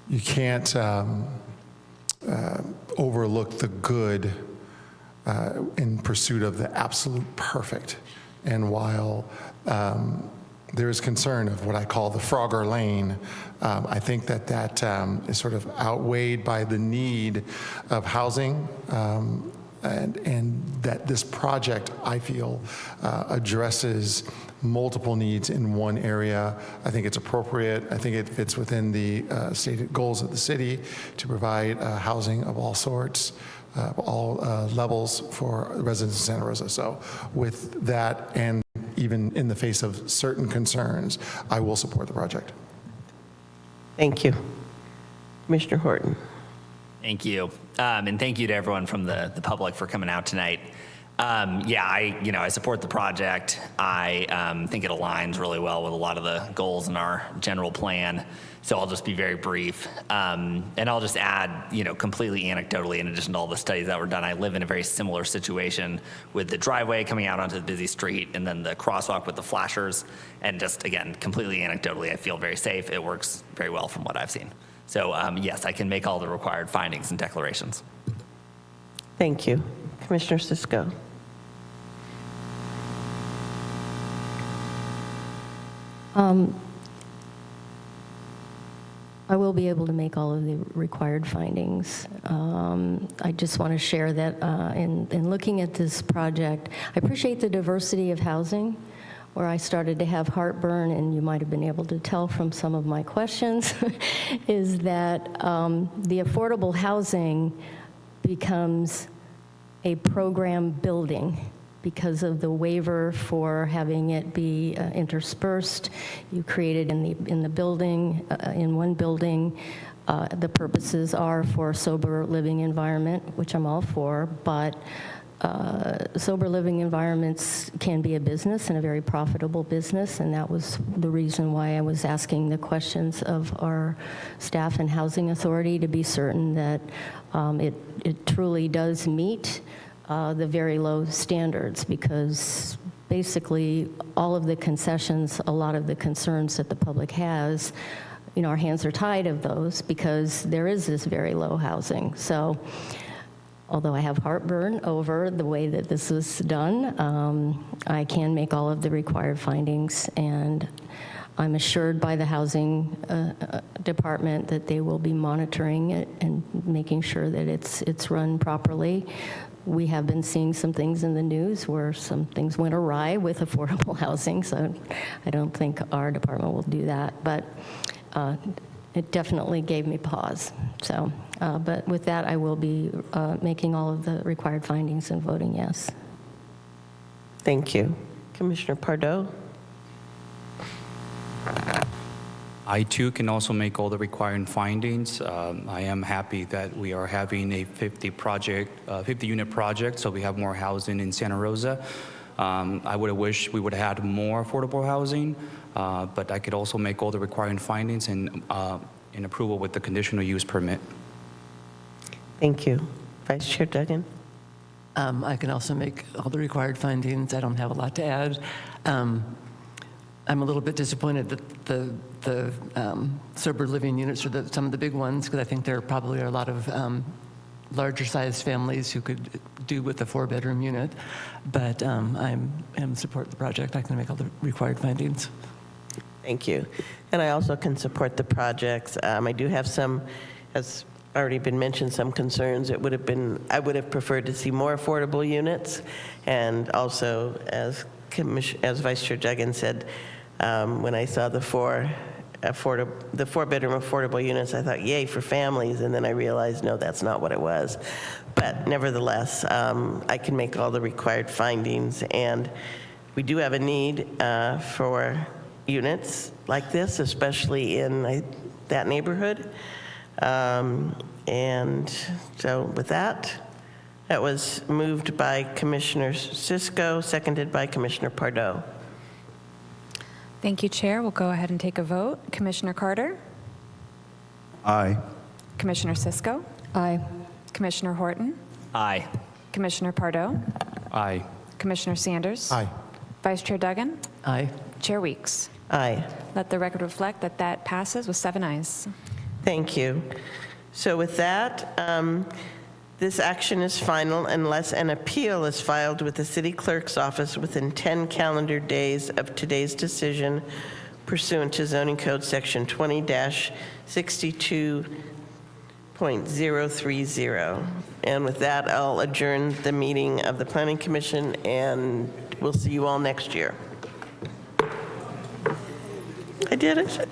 you can't overlook the good in pursuit of the absolute perfect. And while there is concern of what I call the Frogger Lane, I think that is sort of outweighed by the need of housing, and that this project, I feel, addresses multiple needs in one area. I think it's appropriate. I think it fits within the stated goals of the city to provide housing of all sorts, all levels for residents of Santa Rosa. So with that, and even in the face of certain concerns, I will support the project. Thank you. Commissioner Horton. Thank you. And thank you to everyone from the public for coming out tonight. Yeah, I support the project. I think it aligns really well with a lot of the goals in our general plan. So I'll just be very brief. And I'll just add, completely anecdotally, in addition to all the studies that were done, I live in a very similar situation with the driveway coming out onto the busy street and then the crosswalk with the flashers. And just, again, completely anecdotally, I feel very safe. It works very well from what I've seen. So yes, I can make all the required findings and declarations. Thank you. Commissioner Cisco. I will be able to make all of the required findings. I just want to share that in looking at this project, I appreciate the diversity of housing. Where I started to have heartburn, and you might have been able to tell from some of my questions, is that the affordable housing becomes a program building because of the waiver for having it be interspersed. You create it in the building, in one building. The purposes are for sober living environment, which I'm all for, but sober living environments can be a business and a very profitable business, and that was the reason why I was asking the questions of our staff and housing authority to be certain that it truly does meet the very low standards, because basically all of the concessions, a lot of the concerns that the public has, our hands are tied of those because there is this very low housing. So although I have heartburn over the way that this was done, I can make all of the required findings, and I'm assured by the housing department that they will be monitoring it and making sure that it's run properly. We have been seeing some things in the news where some things went awry with affordable housing, so I don't think our department will do that, but it definitely gave me pause. So, but with that, I will be making all of the required findings and voting yes. Thank you. Commissioner Pardo? I too can also make all the required findings. I am happy that we are having a 50-unit project, so we have more housing in Santa Rosa. I would have wished we would have had more affordable housing, but I could also make all the required findings and in approval with the conditional use permit. Thank you. Vice Chair Duggan? I can also make all the required findings. I don't have a lot to add. I'm a little bit disappointed that the sober living units are some of the big ones, because I think there probably are a lot of larger sized families who could do with a 4-bedroom unit. But I am support the project. I can make all the required findings. Thank you. And I also can support the projects. I do have some, as already been mentioned, some concerns. I would have preferred to see more affordable units. And also, as Vice Chair Duggan said, when I saw the 4-bedroom affordable units, I thought, yay, for families. And then I realized, no, that's not what it was. But nevertheless, I can make all the required findings. And we do have a need for units like this, especially in that neighborhood. And so with that was moved by Commissioner Cisco, seconded by Commissioner Pardo. Thank you, Chair. We'll go ahead and take a vote. Commissioner Carter? Aye. Commissioner Cisco? Aye. Commissioner Horton? Aye. Commissioner Pardo? Aye. Commissioner Sanders? Aye. Vice Chair Duggan? Aye. Chair Weeks? Aye. Let the record reflect that that passes with 7 ayes. Thank you. So with that, this action is final unless an appeal is filed with the city clerk's office within 10 calendar days of today's decision pursuant to zoning code section 20-62.030. And with that, I'll adjourn the meeting of the Planning Commission, and we'll see you all next year. I did it.